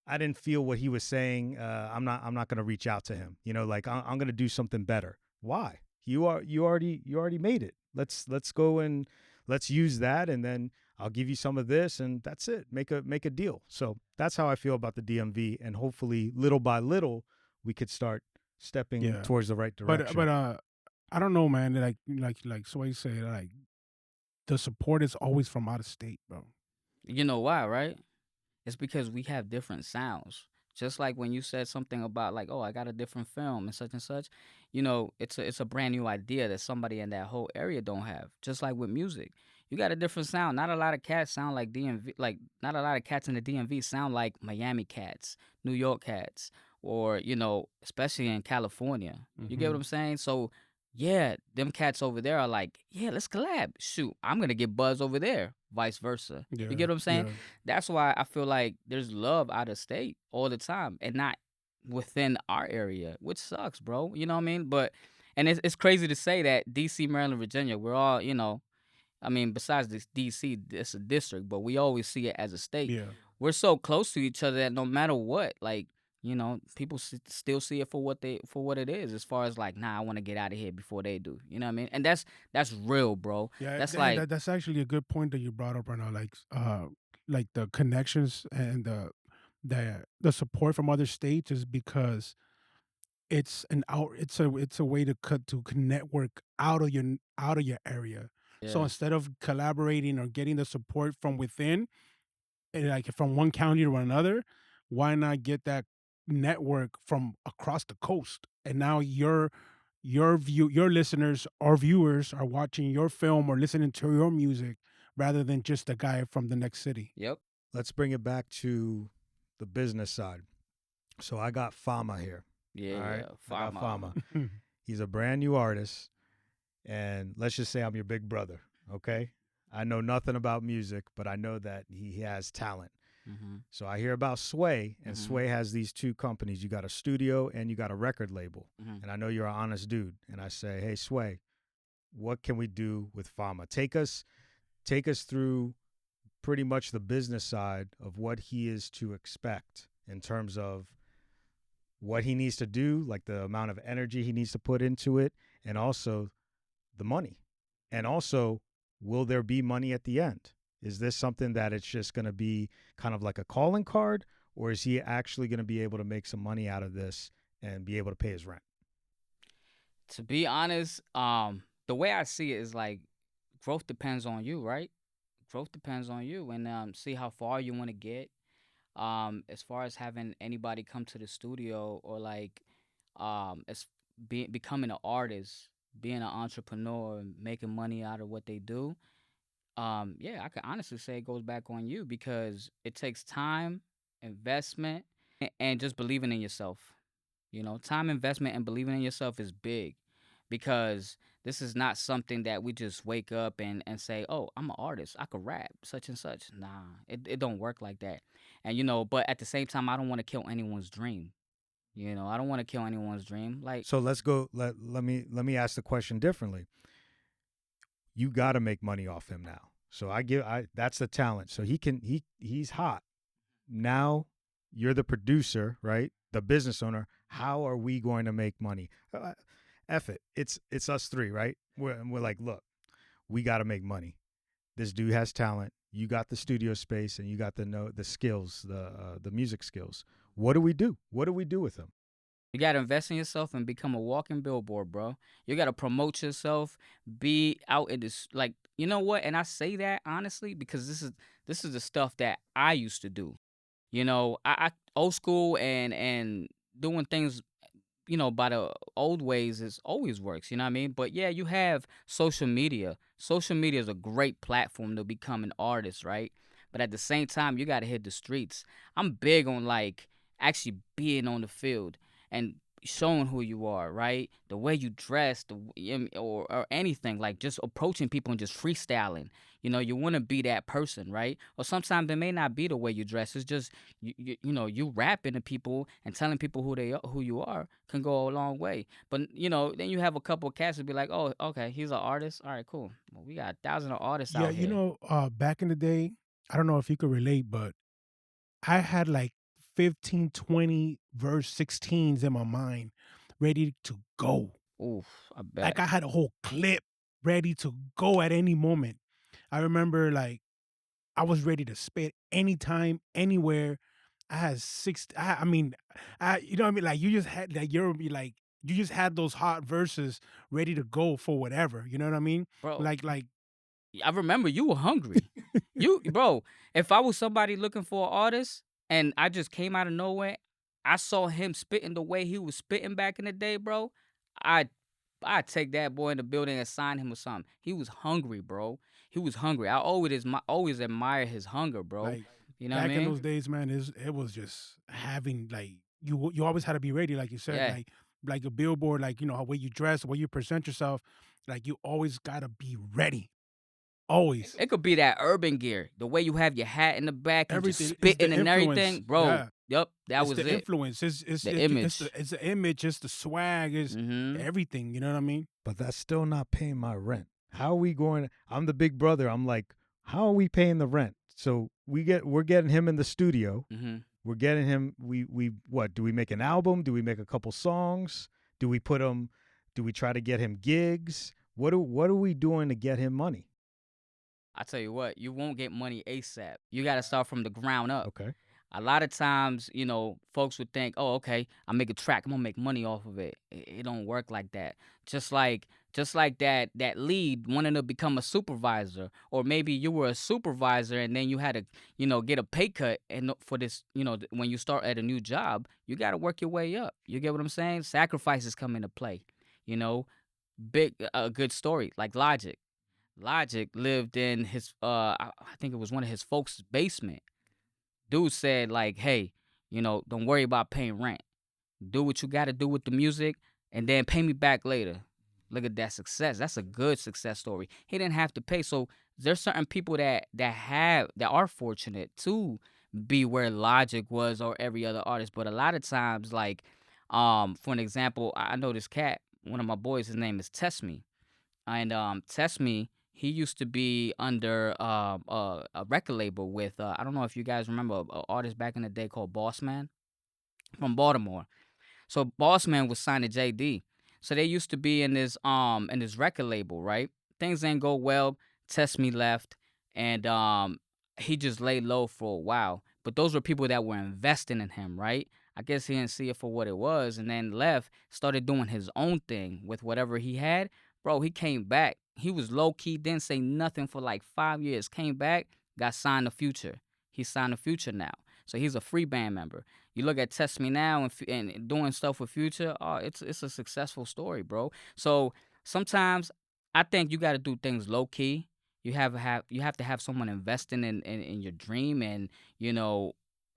I didn't feel what he was saying. I'm not going to reach out to him. Like I'm going to do something better. Why? You already made it. Let's go and let's use that, and then I'll give you some of this, and that's it. Make a deal. So that's how I feel about the DMV, and hopefully, little by little, we could start stepping towards the right direction. But I don't know, man. Like Sway said, like the support is always from out of state, bro. You know why, right? It's because we have different sounds. Just like when you said something about like, oh, I got a different film and such, it's a brand new idea that somebody in that whole area don't have. Just like with music, you got a different sound. Not a lot of cats sound like DMV. Like not a lot of cats in the DMV sound like Miami cats, New York cats, or especially in California. You get what I'm saying? So yeah, them cats over there are like, yeah, let's collab. Shoot, I'm gonna get buzz over there. Vice versa. Yeah, You get what I'm saying? yeah. That's why I feel like there's love out of state all the time and not within our area, which sucks, bro. You know what I mean? And it's crazy to say that DC, Maryland, Virginia, we're all, I mean, besides this DC, it's a district, but we always see it as a state. Yeah. We're so close to each other that no matter what, like, people still see it for what it is. As far as like, nah, I want to get out of here before they do. You know what I mean? And that's real, bro. Yeah, That's like, that's actually a good point that you brought up right now. Like the connections and the support from other states is because it's a way to network out of your area. So yeah, instead of collaborating or getting the support from within, like from one county to another, why not get that network from across the coast? And now your listeners or viewers are watching your film or listening to your music rather than just a guy from the next city. yep, Let's bring it back to the business side. So I got Fama here. yeah, All right, yeah. I got Fama. Fama. He's a brand new artist, and let's just say I'm your big brother. Okay, I know nothing about music, but I know that he has talent. Mm-hmm. So I hear about Sway, and Mhm. Sway has these two companies. You got a studio and you got a record label. Mhm. And I know you're an honest dude. And I say, hey, Sway, what can we do with Fama? Take us through pretty much the business side of what he is to expect in terms of what he needs to do, like the amount of energy he needs to put into it, and also the money. And also, will there be money at the end? Is this something that it's just going to be kind of like a calling card, or is he actually going to be able to make some money out of this and be able to pay his rent? To be honest, the way I see it is like growth depends on you, right? Growth depends on you, and see how far you want to get. As far as having anybody come to the studio or like, as becoming an artist, being an entrepreneur, making money out of what they do. Yeah, I can honestly say it goes back on you because it takes time, investment, and just believing in yourself. Time investment and believing in yourself is big because this is not something that we just wake up and say, oh, I'm an artist. I could rap, such and such. Nah, it don't work like that. And, but at the same time, I don't want to kill anyone's dream. I don't want to kill anyone's dream. Like, So let's go. Let me ask the question differently. You got to make money off him now. So that's the talent. So he's hot. Now you're the producer, right? The business owner. How are we going to make money? F it. It's us three, right? We're like, look, we got to make money. This dude has talent. You got the studio space, and you got the skills, the music skills. What do we do? What do we do with him? you got to invest in yourself and become a walking billboard, bro. You got to promote yourself, be out in this, like, you know what? And I say that honestly because this is the stuff that I used to do. I old school and doing things by the old ways is always works, you know what I mean? But yeah, you have social media. Social media is a great platform to become an artist, right? But at the same time, you got to hit the streets. I'm big on like actually being on the field and showing who you are, right? The way you dress, or anything, like just approaching people and just freestyling. You want to be that person, right? Or sometimes it may not be the way you dress. It's just you rapping to people and telling people who you are can go a long way. But then you have a couple of cats that be like, oh, okay, he's an artist. All right, cool. Well, we got thousands of artists Yeah, out here. back in the day, I don't know if you could relate, but I had like 15, 20 verse 16s in my mind ready to go. Oof, I bet. Like I had a whole clip ready to go at any moment. I remember like I was ready to spit anytime, anywhere. I had six. I mean, you know what I mean? Like you just had like you just had those hot verses ready to go for whatever. You know what I mean? Bro, Like I remember you were hungry. Bro, if I was somebody looking for an artist and I just came out of nowhere, I saw him spitting the way he was spitting back in the day, bro. I I'd take that boy in the building and sign him or something. He was hungry, bro. He was hungry. I always admire his hunger, bro. like You know what I back in mean? those days, man, it was just having like you always had to be ready, like you said, Yeah. like a billboard, like how way you dress, the way you present yourself, like you always gotta be ready, always. It could be that urban gear, the way you have your hat in the back and just Everything is the spitting and influence. everything, bro. Yeah, Yup, that it's was the it. influence. The It's image. the image. It's the swag. It's Mm-hmm. everything. You know what I mean? But that's still not paying my rent. How are we going? I'm the big brother. I'm like, how are we paying the rent? So we're getting him in the studio. Mm-hmm. We're getting him. We what? Do we make an album? Do we make a couple songs? Do we put him? Do we try to get him gigs? What are we doing to get him money? I tell you what, you won't get money ASAP. You got to start from the ground up. Okay. A lot of times, folks would think, "Oh, okay, I make a track, I'm gonna make money off of it." It don't work like that. Just like that lead wanting to become a supervisor, or maybe you were a supervisor and then you had to, get a pay cut, and for this, when you start at a new job, you got to work your way up. You get what I'm saying? Sacrifices come into play. You know, big a good story like Logic. Logic lived in his I think it was one of his folks' basement. Dude said like, "Hey, don't worry about paying rent. Do what you got to do with the music and then pay me back later." Look at that success. That's a good success story. He didn't have to pay. So there's certain people that are fortunate to be where Logic was or every other artist, but a lot of times like for an example, I know this cat, one of my boys, his name is Test Me. And Test Me, he used to be under a record label with I don't know if you guys remember an artist back in the day called Boss Man from Baltimore. So Boss Man was signed to JD. So they used to be in this record label, right? Things didn't go well. Test Me left, and he just laid low for a while. But those were people that were investing in him, right? I guess he didn't see it for what it was, and then left, started doing his own thing with whatever he had. Bro, he came back. He was low key, didn't say nothing for like 5 years. Came back, got signed to Future. He's signed to Future now, so he's a free band member. You look at Test Me Now and doing stuff with Future. Oh, it's a successful story, bro. So sometimes I think you got to do things low key. You have to have someone investing in your dream, and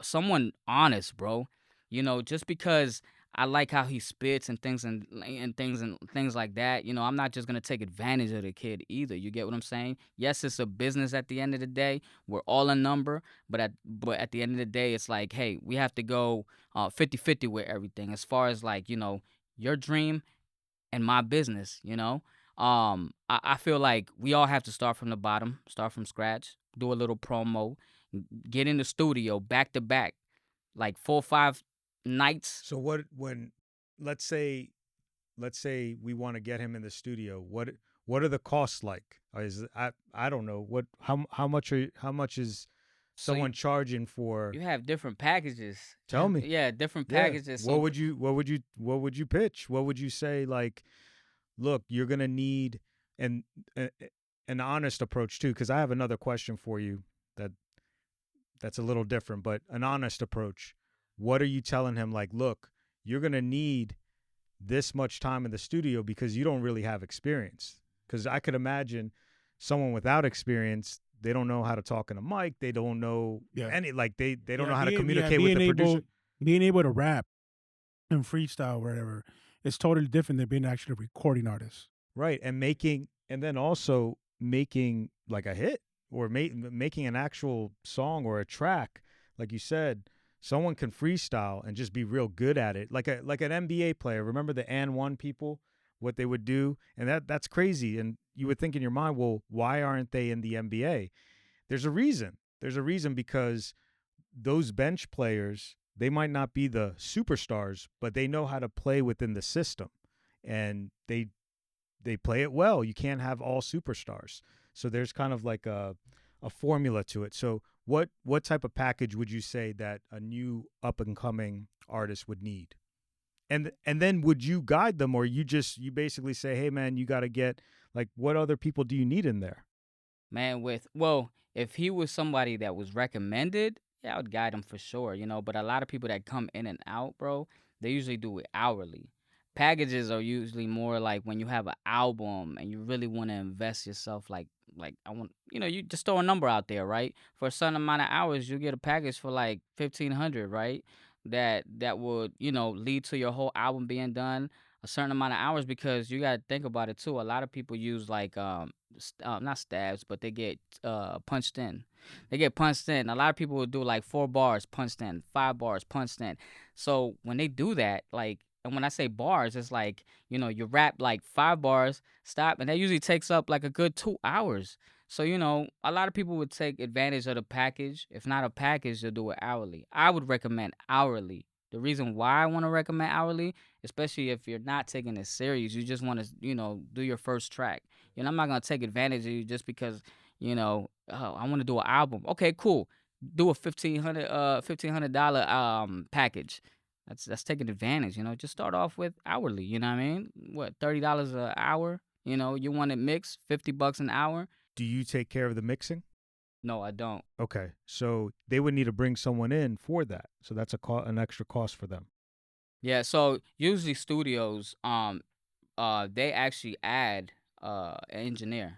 someone honest, bro. Just because I like how he spits and things like that. I'm not just gonna take advantage of the kid either. You get what I'm saying? Yes, it's a business at the end of the day. We're all a number, but at the end of the day, it's like, hey, we have to go 50-50 with everything as far as like your dream and my business. I feel like we all have to start from the bottom, start from scratch, do a little promo, get in the studio back to back, like 4 or 5 nights. So when let's say we want to get him in the studio, what are the costs like? I don't know how much is So someone charging for? you have different packages. Tell me. Yeah, different Yeah. packages. What would you pitch? What would you say? Like, look, you're gonna need an an honest approach too, because I have another question for you that's a little different, but an honest approach. What are you telling him? Like, look, you're gonna need this much time in the studio because you don't really have experience. Because I could imagine someone without experience, they don't know how to talk in a mic. They don't know any, like they don't know how to communicate with the producer. Being able to rap and freestyle or whatever, it's totally different than being actually a recording artist. Right. And then also making like a hit or making an actual song or a track. Like you said, someone can freestyle and just be real good at it. Like an NBA player. Remember the and one people, what they would do? And that's crazy. And you would think in your mind, well, why aren't they in the NBA? There's a reason. There's a reason because those bench players, they might not be the superstars, but they know how to play within the system. And they play it well. You can't have all superstars. So there's kind of like a formula to it. So what type of package would you say that a new up and coming artist would need? And then would you guide them, or you basically say, hey man, you got to get, like, what other people do you need in there? Man, if he was somebody that was recommended, yeah, I would guide him for sure, But a lot of people that come in and out, bro, they usually do it hourly. Packages are usually more like when you have an album and you really want to invest yourself, like I want, you just throw a number out there, right? For a certain amount of hours, you get a package for like 1,500, right? That would, lead to your whole album being done a certain amount of hours, because you got to think about it too. A lot of people use like not stabs, but they get punched in. They get punched in. A lot of people will do like 4 bars punched in, 5 bars punched in. So when they do that, like, and when I say bars, it's like, you rap like 5 bars, stop, and that usually takes up like a good 2 hours. So, a lot of people would take advantage of the package. If not a package, they'll do it hourly. I would recommend hourly. The reason why I want to recommend hourly, especially if you're not taking it serious, you just want to, do your first track. I'm not going to take advantage of you just because, oh, I want to do an album. Okay, cool. Do a $1,500 package. That's taking advantage, Just start off with hourly, you know what I mean? What, $30 an hour? You want it mixed, $50 an hour. Do you take care of the mixing? No, I don't. Okay, so they would need to bring someone in for that. So that's an extra cost for them. Yeah, so usually studios, they actually add an engineer.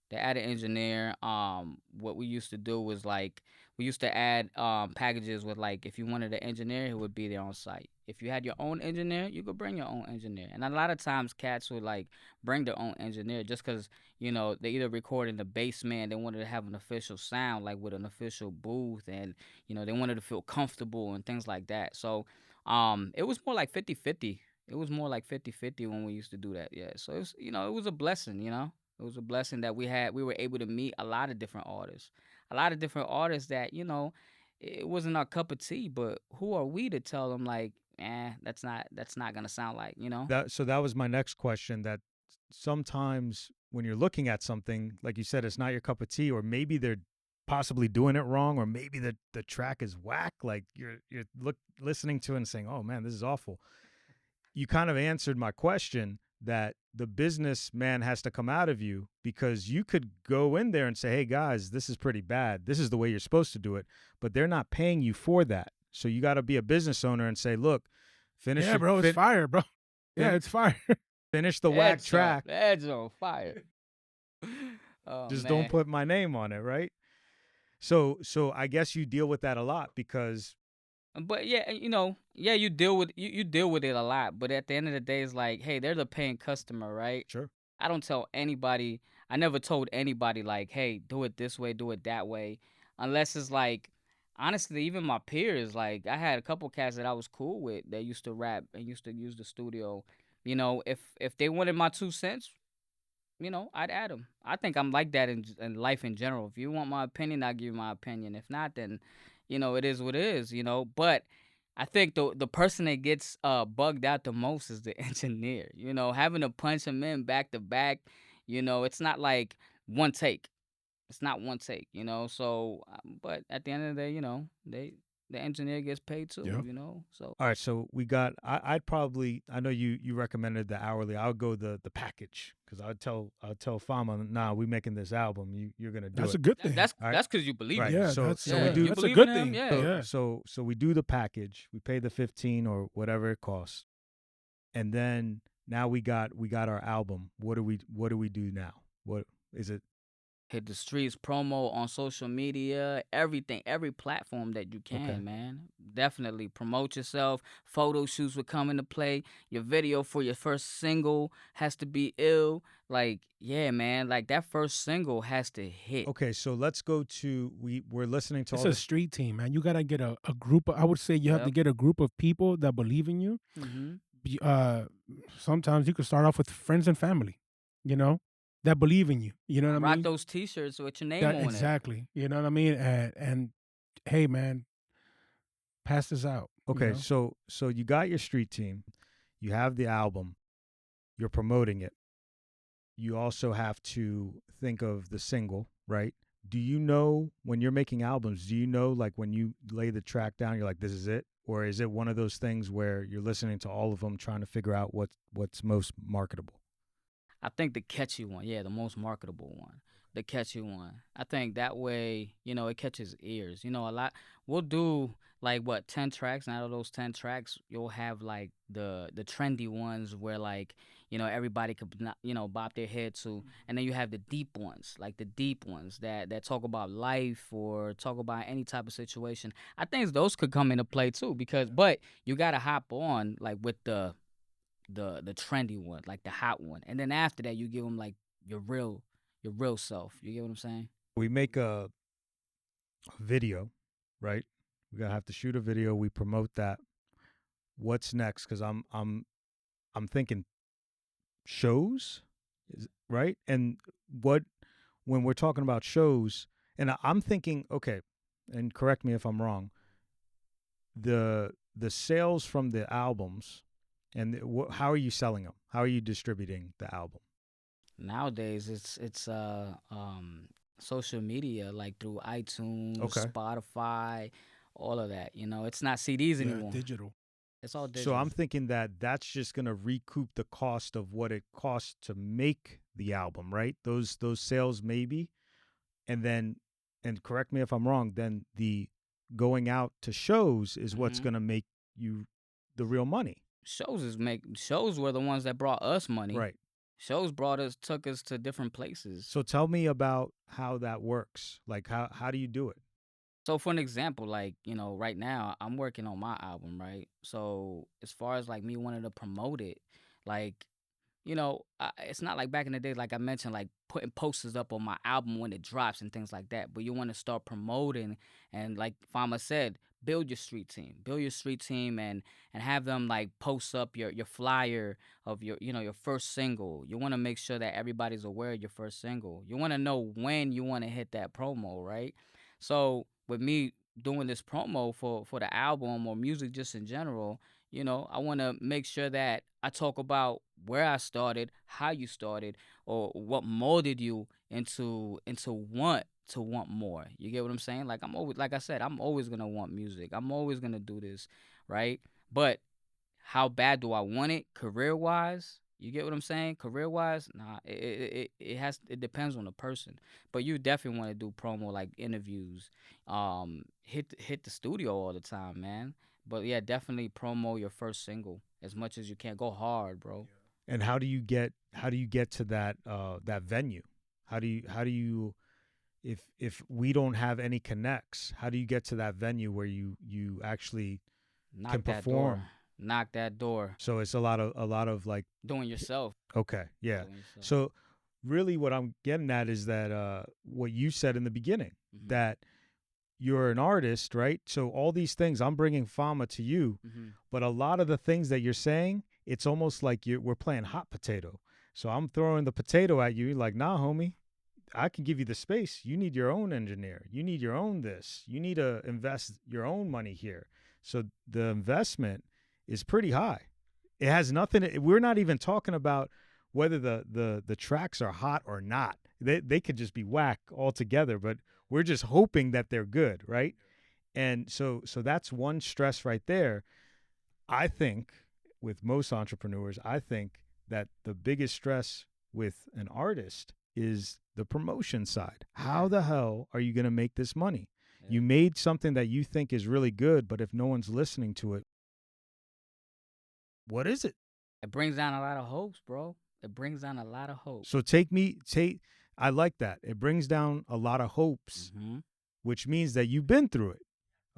They add an engineer. What we used to do was like we used to add packages with, like, if you wanted an engineer, he would be there on site. If you had your own engineer, you could bring your own engineer. And a lot of times cats would like bring their own engineer just because, they either record in the basement, they wanted to have an official sound, like with an official booth, and, they wanted to feel comfortable and things like that. So it was more like 50-50. It was more like 50-50 when we used to do that. Yeah. So it was, it was a blessing, It was a blessing that we were able to meet a lot of different artists. A lot of different artists that, it wasn't our cup of tea, but who are we to tell them, like, that's not gonna sound like, So that was my next question, that sometimes when you're looking at something, like you said, it's not your cup of tea, or maybe they're possibly doing it wrong, or maybe the track is whack, like you're listening to it and saying, oh man, this is awful. You kind of answered my question, that the businessman has to come out of you, because you could go in there and say, hey guys, this is pretty bad, this is the way you're supposed to do it, but they're not paying you for that. So you got to be a business owner and say, look, finish. Yeah, bro, it's fire, bro. Yeah, it's fire. Finish the whack track. That's on fire. Just don't put my name on it, right? So I guess you deal with that a lot, because. But yeah, you deal with you deal with it a lot. But at the end of the day, it's like, hey, they're the paying customer, right? Sure. I don't tell anybody. I never told anybody like, hey, do it this way, do it that way, unless it's like, honestly, even my peers, like, I had a couple cats that I was cool with that used to rap and used to use the studio. If they wanted my 2 cents, I'd add them. I think I'm like that in life in general. If you want my opinion, I'll give you my opinion. If not, then, it is what it is, But I think the person that gets bugged out the most is the engineer. Having to punch him in back to back, it's not like one take. It's not one take, So, but at the end of the day, the engineer gets paid too, So. All right, so we got. I'd probably. I know you recommended the hourly. I would go the package, because I'd tell Fama, nah, we making this album. You're gonna do That's it. a good thing. That's because you believe right. it. Yeah, So that's we do. That's a good thing. Yeah. So we do the package. We pay the 15 or whatever it costs. and then now we got our album. What do we do now? What is it? Hit the streets, promo on social media, everything, every platform that you Okay. can, man. Definitely promote yourself. Photo shoots will come into play. Your video for your first single has to be ill. Like, yeah, man. Like that first single has to hit. Okay, so let's go to we're listening to It's all a this. street team, man. You gotta get a group. I would say you have to Yep. get a group of people that believe in you. Mm-hmm. Sometimes you could start off with friends and family, that believe in you. You know what I Rock mean? those T-shirts with your name That on it. exactly. You know what I mean? And hey, man, pass this out. Okay, so you got your street team, you have the album, you're promoting it. You also have to think of the single, right? Do you know when you're making albums, do you know like when you lay the track down, you're like, this is it? Or is it one of those things where you're listening to all of them, trying to figure out what's most marketable? I think the catchy one, yeah, the most marketable one, the catchy one. I think that way, it catches ears. A lot. We'll do like what 10 tracks, and out of those 10 tracks, you'll have like the trendy ones where like everybody could bop their head to, and then you have the deep ones, like the deep ones that talk about life or talk about any type of situation. I think those could come into play too, but you gotta hop on like with the trendy one, like the hot one, and then after that you give them like your real self. You get what I'm saying? We make a video, right? We're gonna have to shoot a video. We promote that. What's next? Because I'm thinking shows, right? And when we're talking about shows, and I'm thinking, okay, and correct me if I'm wrong. The sales from the albums, and how are you selling them? How are you distributing the album? Nowadays it's social media, like through iTunes, Okay. Spotify, all of that. It's not CDs anymore. digital. It's all digital. So I'm thinking that that's just going to recoup the cost of what it costs to make the album, right? Those sales maybe, and then, and correct me if I'm wrong, then the going out to shows is what's Mhm. going to make you the real money. Shows were the ones that brought us money. Right. Shows took us to different places. So tell me about how that works. Like how do you do it? So for an example, like, right now I'm working on my album, right? So as far as like me wanting to promote it, like, it's not like back in the day, like I mentioned, like putting posters up on my album when it drops and things like that. But you want to start promoting, and like Fama said, build your street team, and have them like post up your flyer of your first single. You want to make sure that everybody's aware of your first single. You want to know when you want to hit that promo, right? So with me doing this promo for the album or music just in general, I want to make sure that I talk about where I started, how you started, or what molded you into want more. You get what I'm saying? Like like I said, I'm always gonna want music. I'm always gonna do this, right? But how bad do I want it career wise? You get what I'm saying? Career wise, nah. It depends on the person. But you definitely want to do promo, like interviews, hit the studio all the time, man. But yeah, definitely promo your first single as much as you can. Go hard, bro. And how do you get to that venue? How do you if we don't have any connects, how do you get to that venue where you actually Knock can that perform? door. Knock that door. So it's a lot of like, Doing yourself. okay, yeah. Doing yourself. So really what I'm getting at is that what you said in the beginning, Mhm. that you're an artist, right? So all these things, I'm bringing Fama to you, Mhm. but a lot of the things that you're saying, it's almost like we're playing hot potato. So I'm throwing the potato at you, like, nah, homie, I can give you the space. You need your own engineer. You need your own this. You need to invest your own money here. So the investment is pretty high. It has nothing. We're not even talking about whether the tracks are hot or not. They could just be whack altogether, but we're just hoping that they're good, right? And so that's one stress right there. I think with most entrepreneurs, I think that the biggest stress with an artist is the promotion side. How the hell are you going to make this money? Yeah. You made something that you think is really good, but if no one's listening to it, what is it? It brings down a lot of hopes, bro. It brings down a lot of hopes. So I like that. It brings down a lot of hopes, Mm-hmm. which means that you've been through it.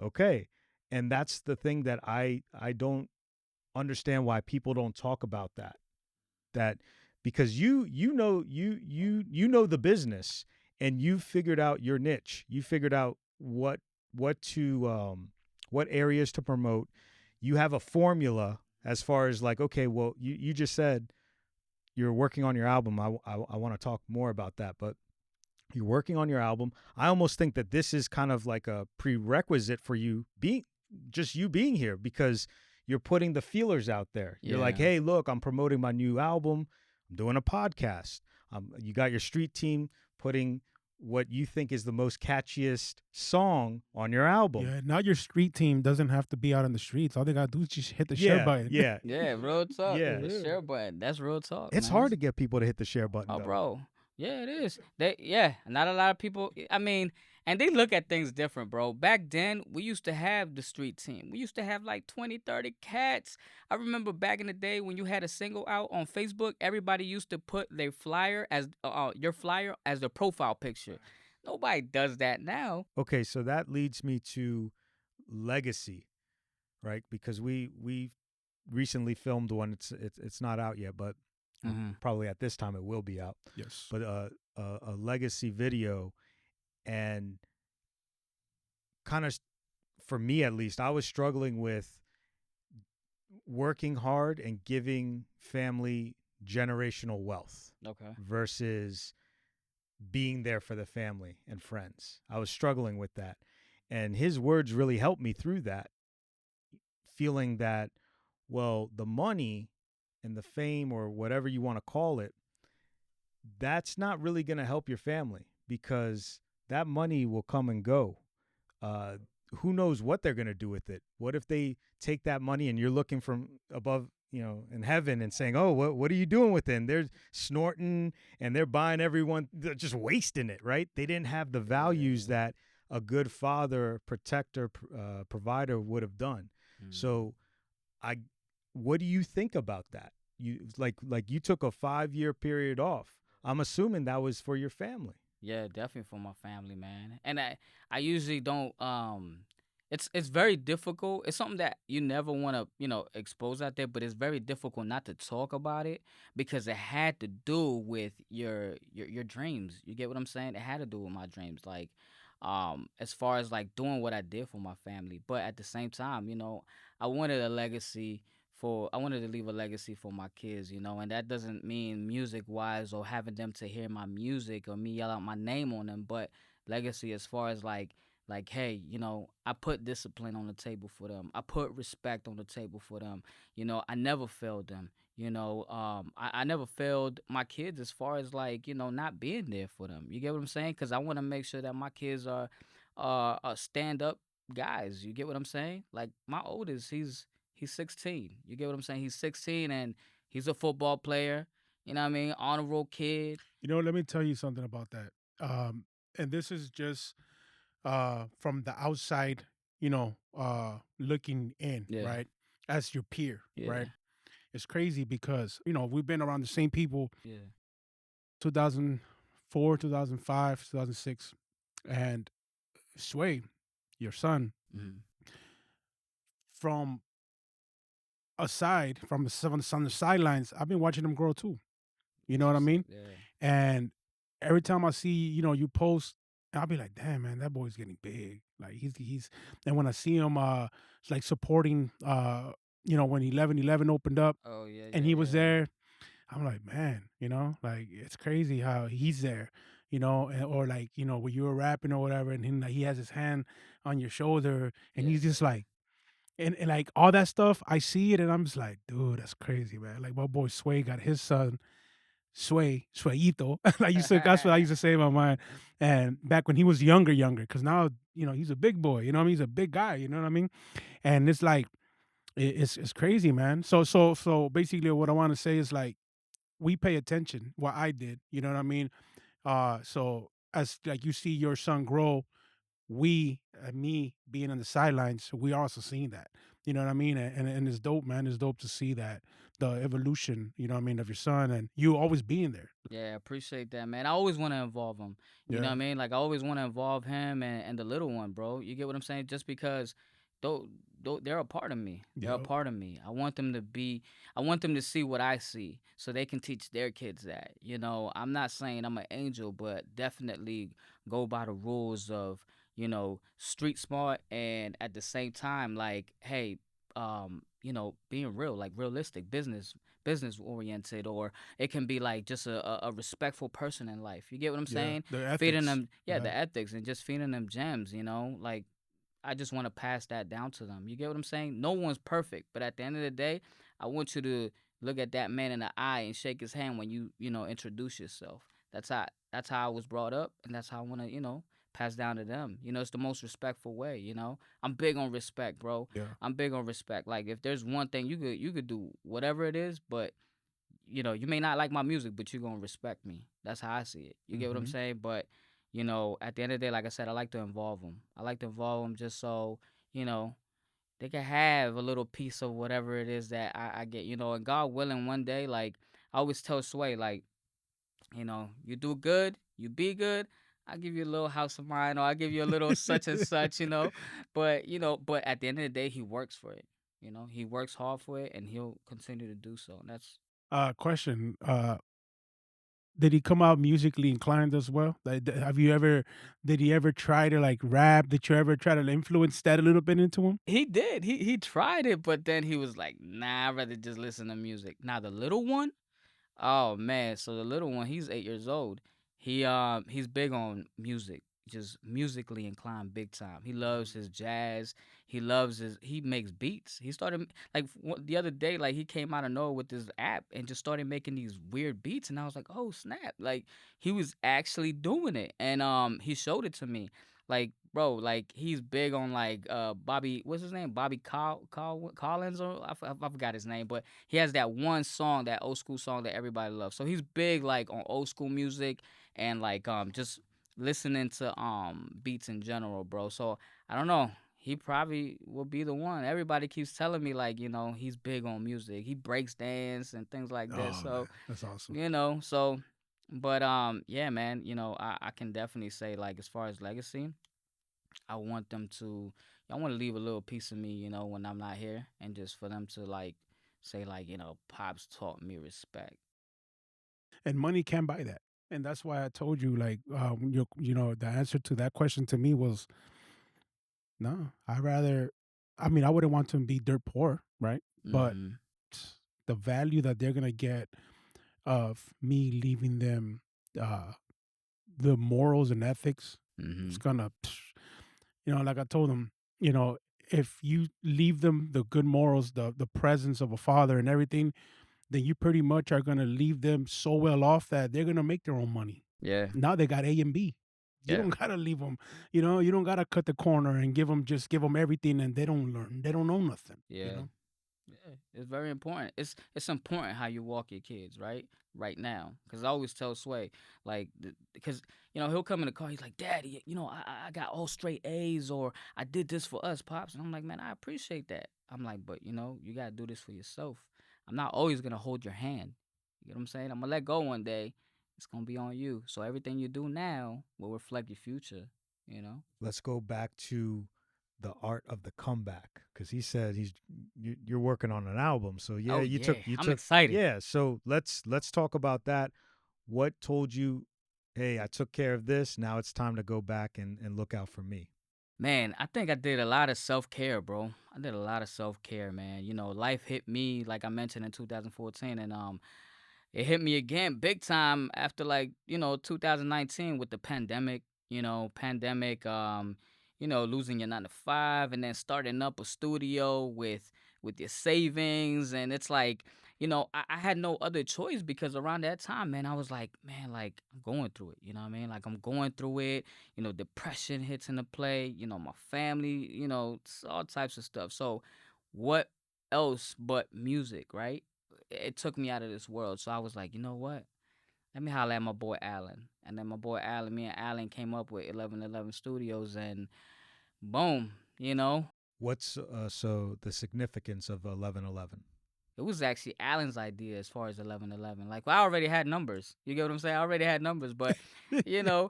Okay. And that's the thing that I don't understand why people don't talk about that. That because you know the business, and you figured out your niche. You figured out what areas to promote. You have a formula as far as like, okay, well, you just said you're working on your album. I want to talk more about that, but you're working on your album. I almost think that this is kind of like a prerequisite for you being here, because you're putting the feelers out there. You're like, Yeah. hey, look, I'm promoting my new album. I'm doing a podcast. You got your street team putting what you think is the most catchiest song on your album. Yeah, now your street team doesn't have to be out in the streets. All they gotta do is just hit the share button. Yeah. Yeah, real talk. Yeah. The share button. That's real talk. It's man. hard to get people to hit the share button. Oh, though. bro. Yeah, it is. Not a lot of people. I mean, and they look at things different, bro. Back then, we used to have the street team. We used to have like 20, 30 cats. I remember back in the day when you had a single out on Facebook, everybody used to put their flyer as your flyer as their profile picture. Nobody does that now. Okay, so that leads me to legacy, right? Because we recently filmed one. It's not out yet, but probably at this time it will be out. Yes. But a legacy video, and kind of, for me at least, I was struggling with working hard and giving family generational wealth Okay. versus being there for the family and friends. I was struggling with that. And his words really helped me through that, feeling that, well, the money and the fame, or whatever you want to call it, that's not really going to help your family, because that money will come and go. Who knows what they're going to do with it? What if they take that money and you're looking from above, in heaven, and saying, oh, what are you doing with it? And they're snorting and they're buying everyone, they're just wasting it, right? They didn't have the values that a good father, protector, provider would have done. So what do you think about that? You like you took a 5-year period off. I'm assuming that was for your family. Yeah, definitely for my family, man. And I usually don't it's very difficult. It's something that you never want to, expose out there, but it's very difficult not to talk about it, because it had to do with your dreams. You get what I'm saying? It had to do with my dreams, like as far as like doing what I did for my family. But at the same time, I wanted I wanted to leave a legacy for my kids, and that doesn't mean music wise or having them to hear my music or me yell out my name on them, but legacy as far as like, hey, I put discipline on the table for them. I put respect on the table for them. I never failed them. I never failed my kids as far as like, not being there for them. You get what I'm saying? Because I want to make sure that my kids are stand up guys. You get what I'm saying? Like my oldest, he's 16. You get what I'm saying? He's 16 and he's a football player. You know what I mean? Honor roll kid. Let me tell you something about that. And this is just from the outside, looking in, Yeah. right? As your peer, Yeah. right? It's crazy because, we've been around the same people, Yeah. 2004, 2005, 2006. And Sway, your son, Mhm. from aside, from on the sidelines, I've been watching him grow too. You know what I mean? Yeah. And every time I see, you post, I'll be like, damn, man, that boy's getting big. Like he's and when I see him like supporting when 11 opened up Oh yeah. and yeah, he was yeah. there, I'm like, man, like it's crazy how he's there, or like, when you were rapping or whatever, and he has his hand on your shoulder and he's just like, and like all that stuff, I see it and I'm just like, dude, that's crazy, man. Like my boy Sway got his son, Swayito. That's what I used to say in my mind. And back when he was younger, because now, he's a big boy, you know what I mean? He's a big guy, you know what I mean? And it's like, it's crazy, man. So basically what I want to say is like, we pay attention, what I did, you know what I mean? So as like you see your son grow, me being on the sidelines, we also seeing that, you know what I mean? And it's dope, man. It's dope to see that, the evolution, you know what I mean, of your son, and you always being there. Yeah, appreciate that, man. I always want to involve him. You know what Yeah. I mean? Like I always want to involve him and the little one, bro. You get what I'm saying? Just because though they're a part of me. They're a Yep. part of me. I want them to be I want them to see what I see so they can teach their kids that. You know, I'm not saying I'm an angel, but definitely go by the rules of, street smart and at the same time like, hey, being real, like realistic, business oriented, or it can be like just a respectful person in life. You get what I'm Yeah. saying? The Feeding ethics. them, yeah, Yeah. the ethics and just feeding them gems, like I just want to pass that down to them. You get what I'm saying? No one's perfect, but at the end of the day, I want you to look at that man in the eye and shake his hand when you introduce yourself. That's how I was brought up, and that's how I want to pass down to them. It's the most respectful way. I'm big on respect, bro. Yeah. I'm big on respect. Like if there's one thing you could do whatever it is, but you may not like my music, but you're gonna respect me. That's how I see it. You get what I'm Mm-hmm. saying? But at the end of the day, like I said, I like to involve them. I like to involve them just so you know they can have a little piece of whatever it is that I get. And God willing, one day, like I always tell Sway, like you do good, you be good. I'll give you a little house of mine, or I'll give you a little such and such, But at the end of the day, he works for it. He works hard for it, and he'll continue to do so. And that's Question. Did he come out musically inclined as well? Like, did he ever try to like rap? Did you ever try to influence that a little bit into him? He did. He tried it, but then he was like, "Nah, I'd rather just listen to music." Now the little one, oh man, so the little one, he's 8 years old. He's big on music, just musically inclined, big time. He loves his jazz. He makes beats. He started like the other day, like he came out of nowhere with this app and just started making these weird beats, and I was like, oh snap! Like he was actually doing it, and he showed it to me. Like bro, like he's big on like Bobby, what's his name? Bobby Collins, or I forgot his name, but he has that one song, that old school song that everybody loves. So he's big like on old school music and like just listening to beats in general, bro. So I don't know. He probably will be the one. Everybody keeps telling me like, he's big on music. He breaks dance and things like that. Oh man, So, that's awesome. so but yeah, man, I can definitely say like as far as legacy, I want them to I want to leave a little piece of me, when I'm not here, and just for them to like say like, Pops taught me respect. And money can't buy that. And that's why I told you, like, the answer to that question to me was no. I rather, I mean, I wouldn't want to be dirt poor, right? But Mhm. the value that they're gonna get of me leaving them uh, the morals and ethics, it's Mhm. gonna, like I told them, you know, if you leave them the good morals, the presence of a father and everything, then you pretty much are gonna leave them so well off that they're gonna make their own money. Yeah. Now they got A and B. You Yeah. don't gotta leave them. You don't gotta cut the corner and give them everything, and they don't learn. They don't know nothing. Yeah. You Yeah, it's very important. It's important how you walk your kids, right? Right now, because I always tell Sway, like, because he'll come in the car. He's like, "Daddy, I got all straight A's, or I did this for us, pops." And I'm like, "Man, I appreciate that." I'm like, "But you gotta do this for yourself. I'm not always gonna hold your hand. You get what I'm saying? I'm gonna let go one day. It's gonna be on you. So everything you do now will reflect your future. You know." Let's go back to the art of the comeback because he said you're working on an album. So yeah, Oh yeah, I'm excited. yeah. So let's talk about that. What told you, hey, I took care of this. Now it's time to go back and look out for me. Man, I think I did a lot of self care, bro. I did a lot of self care, man. Life hit me like I mentioned in 2014, and it hit me again big time after like 2019 with the pandemic. Losing your 9 to 5 and then starting up a studio with your savings, and it's like I had no other choice because around that time, man, I was like, man, like I'm going through it. You know what I mean? Like I'm going through it. Depression hits into play. My family. It's all types of stuff. So, what else but music, right? It took me out of this world. So I was like, you know what? Let me holler at my boy Allen. And then my boy Allen, me and Allen came up with 1111 Studios, and boom. What's so the significance of 1111? It was actually Allen's idea as far as 11:11. Like, well, I already had numbers. You get what I'm saying? I already had numbers, but you know,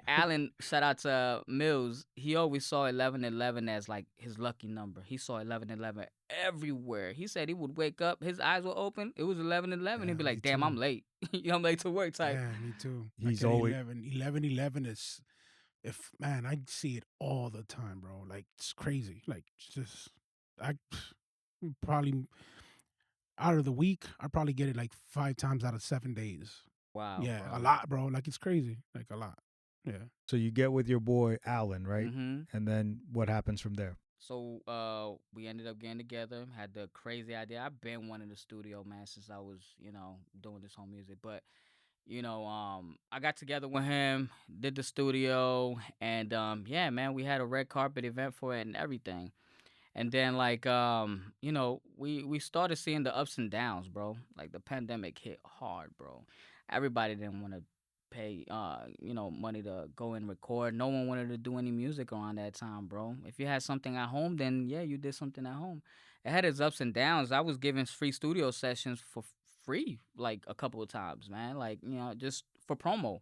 Allen, shout out to Mills. He always saw 11:11 as like his lucky number. He saw 11:11 everywhere. He said he would wake up, his eyes were open. It was 11:11. Yeah, He'd be me like, "Damn, too. I'm late. I'm late to work." Type. Yeah, me too. He's Like at always 11 is, if man, I see it all the time, bro. Like it's crazy. Like it's just I probably out of the week, I probably get it like 5 times out of 7 days. Wow, Yeah, a bro. lot, bro. Like it's crazy. Like a lot. Yeah. so you get with your boy Allen, right? Mhm. And then what happens from there? So we ended up getting together, had the crazy idea. I've been wanting the studio, man, since I was, doing this home music. But, I got together with him, did the studio, and yeah, man, we had a red carpet event for it and everything. And then like we started seeing the ups and downs, bro. Like the pandemic hit hard, bro. Everybody didn't want to pay money to go and record. No one wanted to do any music around that time, bro. If you had something at home, then yeah, you did something at home. It had its ups and downs. I was giving free studio sessions for free like a couple of times, man. Like, just for promo.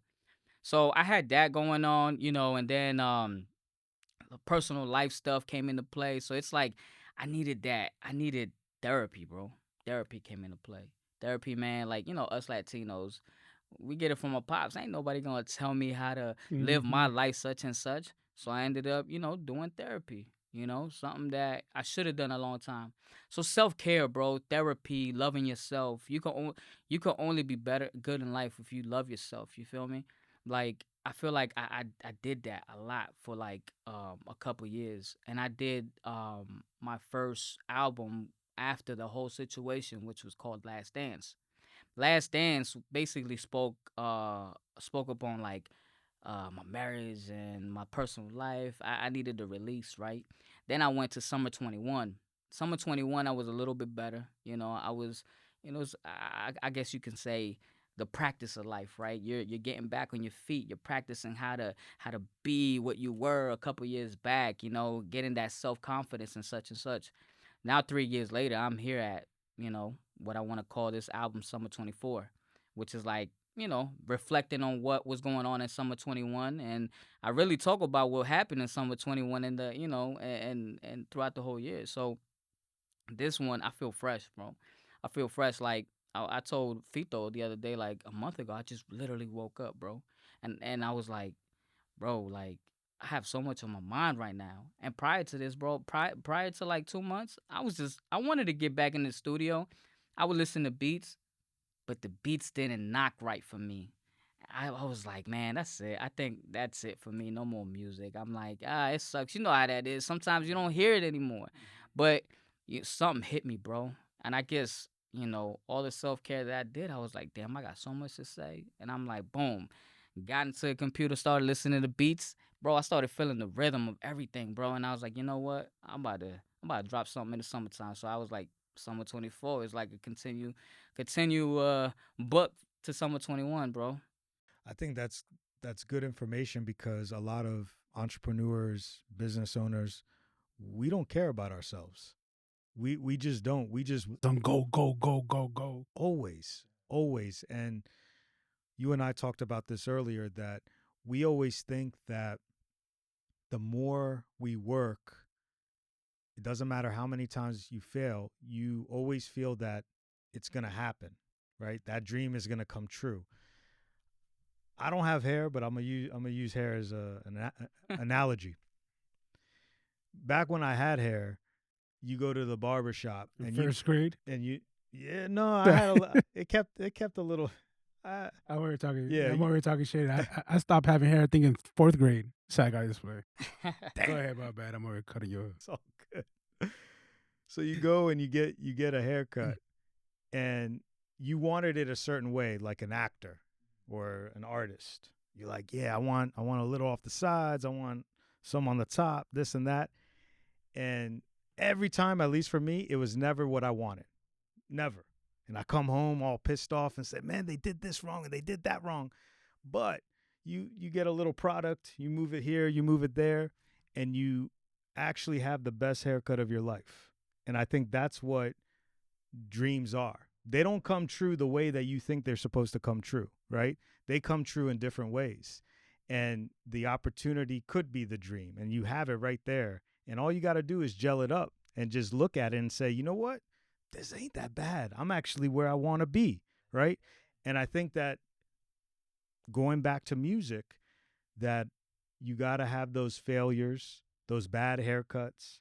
So I had that going on, and then personal life stuff came into play. So it's like I needed that. I needed therapy, bro. Therapy came into play. Therapy, man, like, us Latinos, we get it from our pops. Ain't nobody gonna tell me how to live my Hmm. life such and such. So I ended up, doing therapy. Something that I should have done a long time. So self care, bro, therapy, loving yourself. You can only be good in life if you love yourself. You feel me? Like I feel like I did that a lot for like a couple years, and I did my first album after the whole situation, which was called Last Dance. Last Dance basically spoke upon like my marriage and my personal life. I needed the release, right? Then I went to Summer 21. Summer 21, I was a little bit better. I was, I guess you can say the practice of life, right? You're getting back on your feet. You're practicing how to be what you were a couple years back. Getting that self confidence and such and such. Now 3 years later, I'm here at what I want to call this album Summer 24, which is like reflecting on what was going on in Summer 21, and I really talk about what happened in Summer 21 and the and throughout the whole year. So this one, I feel fresh, bro. I feel fresh. Like I told Fito the other day, like a month ago, I just literally woke up, bro, and I was like, bro, like I have so much on my mind right now. And prior to this, bro, prior to like 2 months, I wanted to get back in the studio. I would listen to beats, but the beats didn't knock right for me. I was like, man, that's it. I think that's it for me. No more music. I'm like, it sucks. You know how that is. Sometimes you don't hear it anymore. But something hit me, bro. And I guess, all the self care that I did, I was like, damn, I got so much to say. And I'm like, boom. Got into the computer, started listening to beats. Bro, I started feeling the rhythm of everything, bro. And I was like, you know what? I'm about to drop something in the summertime. So I was like, Summer 24 is like a continue book to Summer 21, bro. I think that's good information because a lot of entrepreneurs, business owners, we don't care about ourselves. We just don't. We just Don't go, go, go, go, go. always. And you and I talked about this earlier that we always think that the more we work, it doesn't matter how many times you fail, you always feel that it's going to happen, right? That dream is going to come true. I don't have hair, but I'm gonna use hair as analogy. Back when I had hair, you go to the barber shop In and first grade. you yeah, no, I had it kept a little I, I'm already talking. yeah, I'm already talking shit. I stopped having hair, I think, in fourth grade. Sad guy this way. Go ahead, my bad. I'm already cutting you off. it's all good. So you go and you get a haircut and you wanted it a certain way, like an actor or an artist. You're like, yeah, I want a little off the sides, I want some on the top, this and that. And every time, at least for me, it was never what I wanted. Never. And I come home all pissed off and say, man, they did this wrong and they did that wrong. But you get a little product, you move it here, you move it there, and you actually have the best haircut of your life. And I think that's what dreams are. They don't come true the way that you think they're supposed to come true, right? They come true in different ways. And the opportunity could be the dream, and you have it right there. And all you got to do is gel it up and just look at it and say, you know what? This ain't that bad. I'm actually where I want to be, right? And I think that going back to music, that you got to have those failures, those bad haircuts,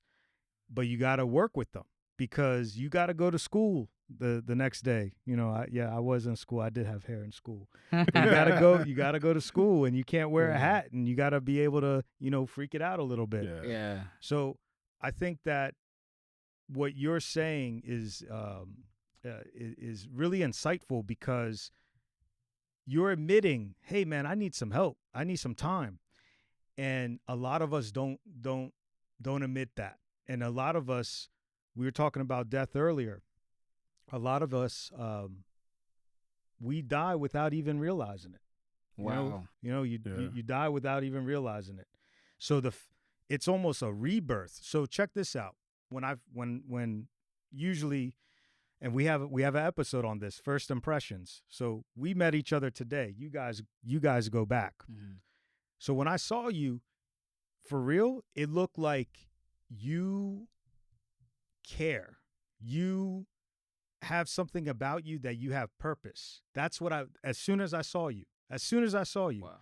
but you got to work with them because you got to go to school the next day. You know, I was in school. I did have hair in school. But you got to go to school, and you can't wear a hat, and you got to be able to, freak it out a little bit. Yeah. So I think that what you're saying is really insightful because you're admitting, hey man, I need some help. I need some time. And a lot of us don't admit that. And a lot of us, we were talking about death earlier. A lot of us, we die without even realizing it. Wow. You die without even realizing it. So it's almost a rebirth. So check this out. When usually, and we have an episode on this, first impressions. So we met each other today. You guys go back. Mm-hmm. So when I saw you, for real, it looked like you care. You have something about you that you have purpose. That's what as soon as I saw you, Wow.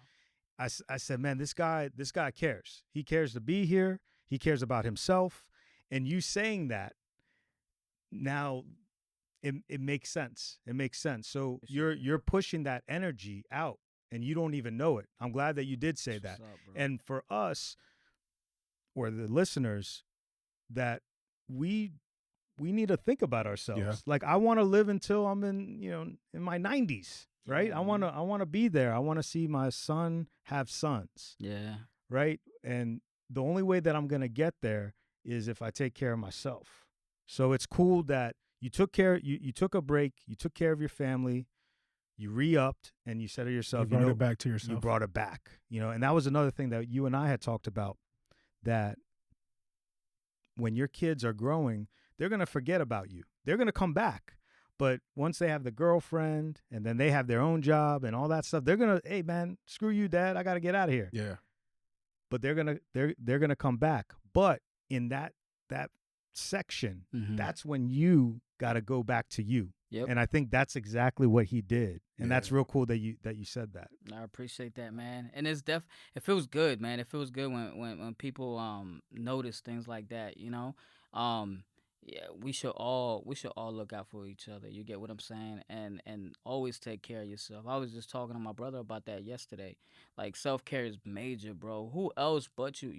I said, man, this guy cares. He cares to be here. He cares about himself. And you saying that now, it makes sense. It makes sense. So you're pushing that energy out, and you don't even know it. I'm glad that you did say that. And for us, or the listeners, that we need to think about ourselves. Yeah. Like, I want to live until I'm in my 90s, right? Yeah, I want to be there. I want to see my son have sons. Yeah. Right? And the only way that I'm going to get there is if I take care of myself. So it's cool that you took a break, you took care of your family, you re-upped, and you said to yourself, you brought it back to yourself. You brought it back, and that was another thing that you and I had talked about, that when your kids are growing, they're going to forget about you. They're going to come back. But once they have the girlfriend and then they have their own job and all that stuff, they're going to, hey man, screw you, dad. I got to get out of here. Yeah. But they're going to come back. But in that section, that's when you got to go back to you. Yep. And I think that's exactly what he did. And that's real cool that you said that. I appreciate that, man. And it feels good, man. It feels good when people notice things like that, Yeah, we should all look out for each other. You get what I'm saying? And always take care of yourself. I was just talking to my brother about that yesterday. Like, self-care is major, bro. Who else but you?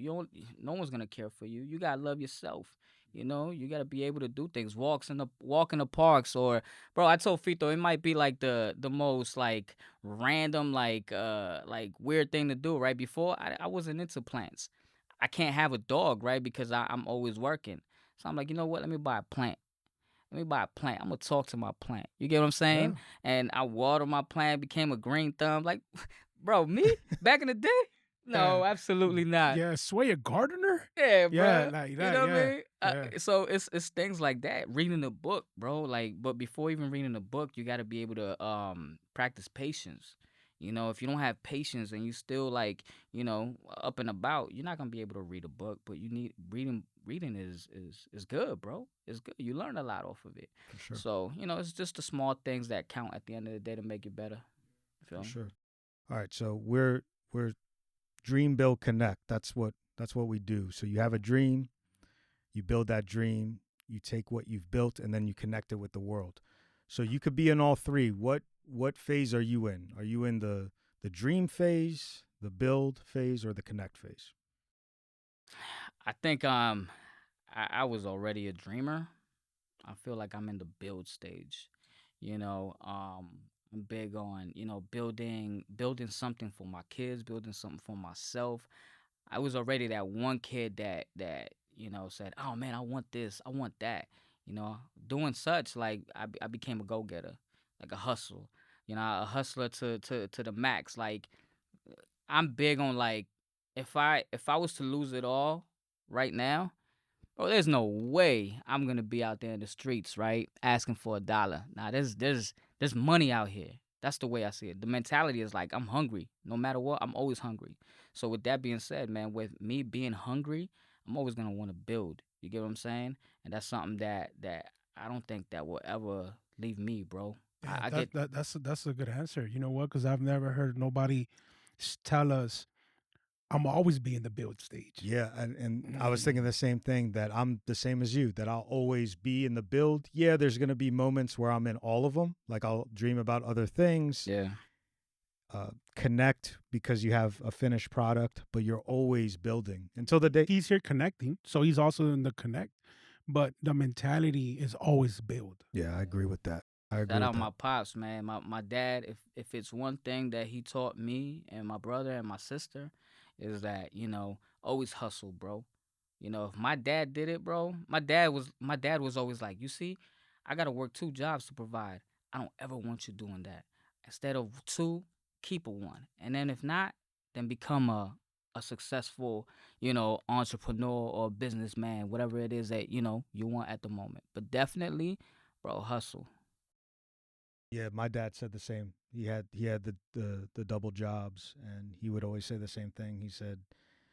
No one's gonna care for you. You gotta love yourself. You gotta be able to do things. Walk in the parks, or, bro, I told Fito it might be like the most like random like weird thing to do. Right before, I wasn't into plants. I can't have a dog, right, because I'm always working. So I'm like, you know what? Let me buy a plant. I'm gonna talk to my plant. You get what I'm saying? Yeah. And I water my plant, became a green thumb. Like, bro, me back in the day? No, absolutely not. Yeah, Sway a gardener? Yeah, bro. Yeah, like that, you know what I mean? yeah. So it's things like that. Reading a book, bro. Like, but before even reading a book, you got to be able to practice patience. If you don't have patience and you still like, up and about, you're not gonna be able to read a book. But you need reading. Reading is good, bro. It's good. You learn a lot off of it. For sure. So it's just the small things that count at the end of the day to make it better. For sure. All right. So we're Dream Build Connect. That's what we do. So you have a dream, you build that dream, you take what you've built, and then you connect it with the world. So you could be in all three. What phase are you in? Are you in the dream phase, the build phase, or the connect phase? I think I was already a dreamer. I feel like I'm in the build stage. I'm big on, building something for my kids, building something for myself. I was already that one kid that said, "Oh man, I want this, I want that." Doing such, like, I became a go-getter, like a hustle. A hustler to the max. Like, I'm big on, like, if I was to lose it all right now, Bro, there's no way I'm gonna be out there in the streets, right, asking for $1. Now, there's money out here. That's the way I see it. The mentality is like I'm hungry. No matter what, I'm always hungry. So with that being said, man, with me being hungry, I'm always gonna want to build. You get what I'm saying? And that's something that I don't think that will ever leave me, bro. Yeah, I get that's a good answer. You know what? Because I've never heard nobody tell us I'm always be in the build stage. Yeah, and I was thinking the same thing, that I'm the same as you, that I'll always be in the build. Yeah, there's going to be moments where I'm in all of them. Like I'll dream about other things, yeah. connect because you have a finished product, but you're always building until the day. He's here connecting, so he's also in the connect, but the mentality is always build. Yeah, I agree with that. I agree Shout with out that. my pops, man. My dad, if it's one thing that he taught me and my brother and my sister, is that, always hustle, bro. If my dad did it, bro, my dad was always like, you see, I gotta work 2 jobs to provide. I don't ever want you doing that. Instead of two, keep a one. And then if not, then become a successful, entrepreneur or businessman, whatever it is that, you want at the moment. But definitely, bro, hustle. Yeah, my dad said the same. He had the double jobs, and he would always say the same thing. He said,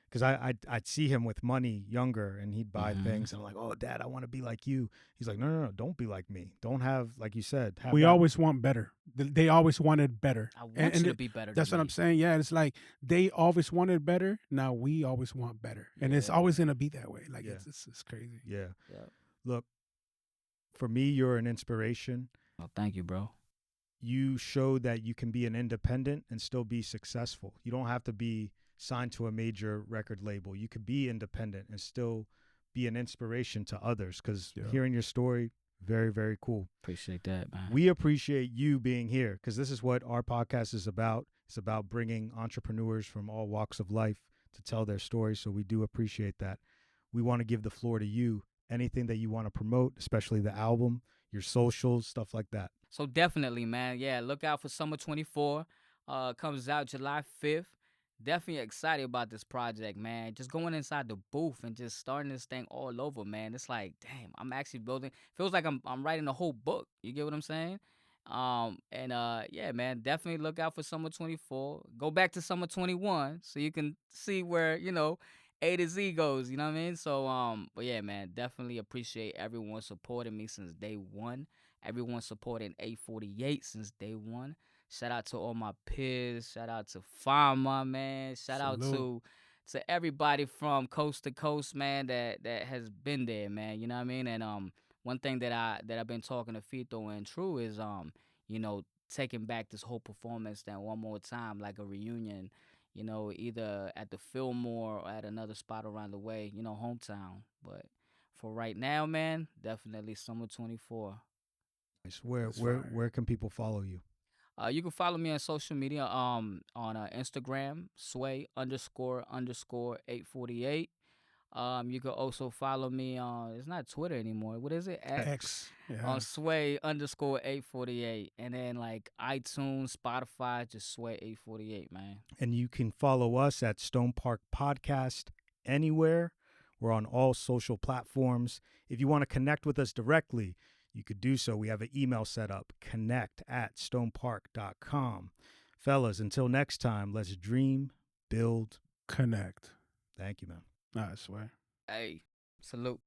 because I'd see him with money younger, and he'd buy things, and I'm like, oh, Dad, I want to be like you. He's like, no, don't be like me. Don't have, like you said, have We that. always want better. They always wanted better. I want And you to it- be better That's than what me. I'm saying. Yeah, it's like they always wanted better. Now we always want better, and it's Yeah. always gonna be that way. Like Yeah. it's crazy. Yeah. Yeah. Look, for me, you're an inspiration. Oh, thank you, bro. You show that you can be an independent and still be successful. You don't have to be signed to a major record label. You could be independent and still be an inspiration to others, because Yeah. hearing your story, very, very cool. Appreciate that, man. We appreciate you being here, because this is what our podcast is about. It's about bringing entrepreneurs from all walks of life to tell their stories. So we do appreciate that. We want to give the floor to you. Anything that you want to promote, especially the album, your socials, stuff like that. So definitely, man. Yeah, look out for Summer 24. Comes out July 5th. Definitely excited about this project, man. Just going inside the booth and just starting this thing all over, man. It's like, damn, I'm actually building. Feels like I'm writing a whole book. You get what I'm saying? And yeah, man, definitely look out for Summer 24. Go back to Summer 21 so you can see where, A to Z goes, you know what I mean? So but yeah, man, definitely appreciate everyone supporting me since day one. Everyone supporting A48 since day one. Shout out to all my peers. Shout out to G.Fama, man. Shout out Salute. to everybody from coast to coast, man, that has been there, man. You know what I mean? And one thing that I've been talking to Fito and True is taking back this whole performance then one more time, like a reunion, either at the Fillmore or at another spot around the way, hometown. But for right now, man, definitely Summer 24. Nice. Where That's where fire. where can people follow you? You can follow me on social media on Instagram, sway__848. You can also follow me on, it's not Twitter anymore. What is it? X. Yeah. On sway_848. And then like iTunes, Spotify, just sway848, man. And you can follow us at StonePark Podcast anywhere. We're on all social platforms. If you want to connect with us directly, you could do so. We have an email set up, connect@stonepark.com. Fellas, until next time, let's dream, build. Connect. Thank you, man. I swear. Hey, salute.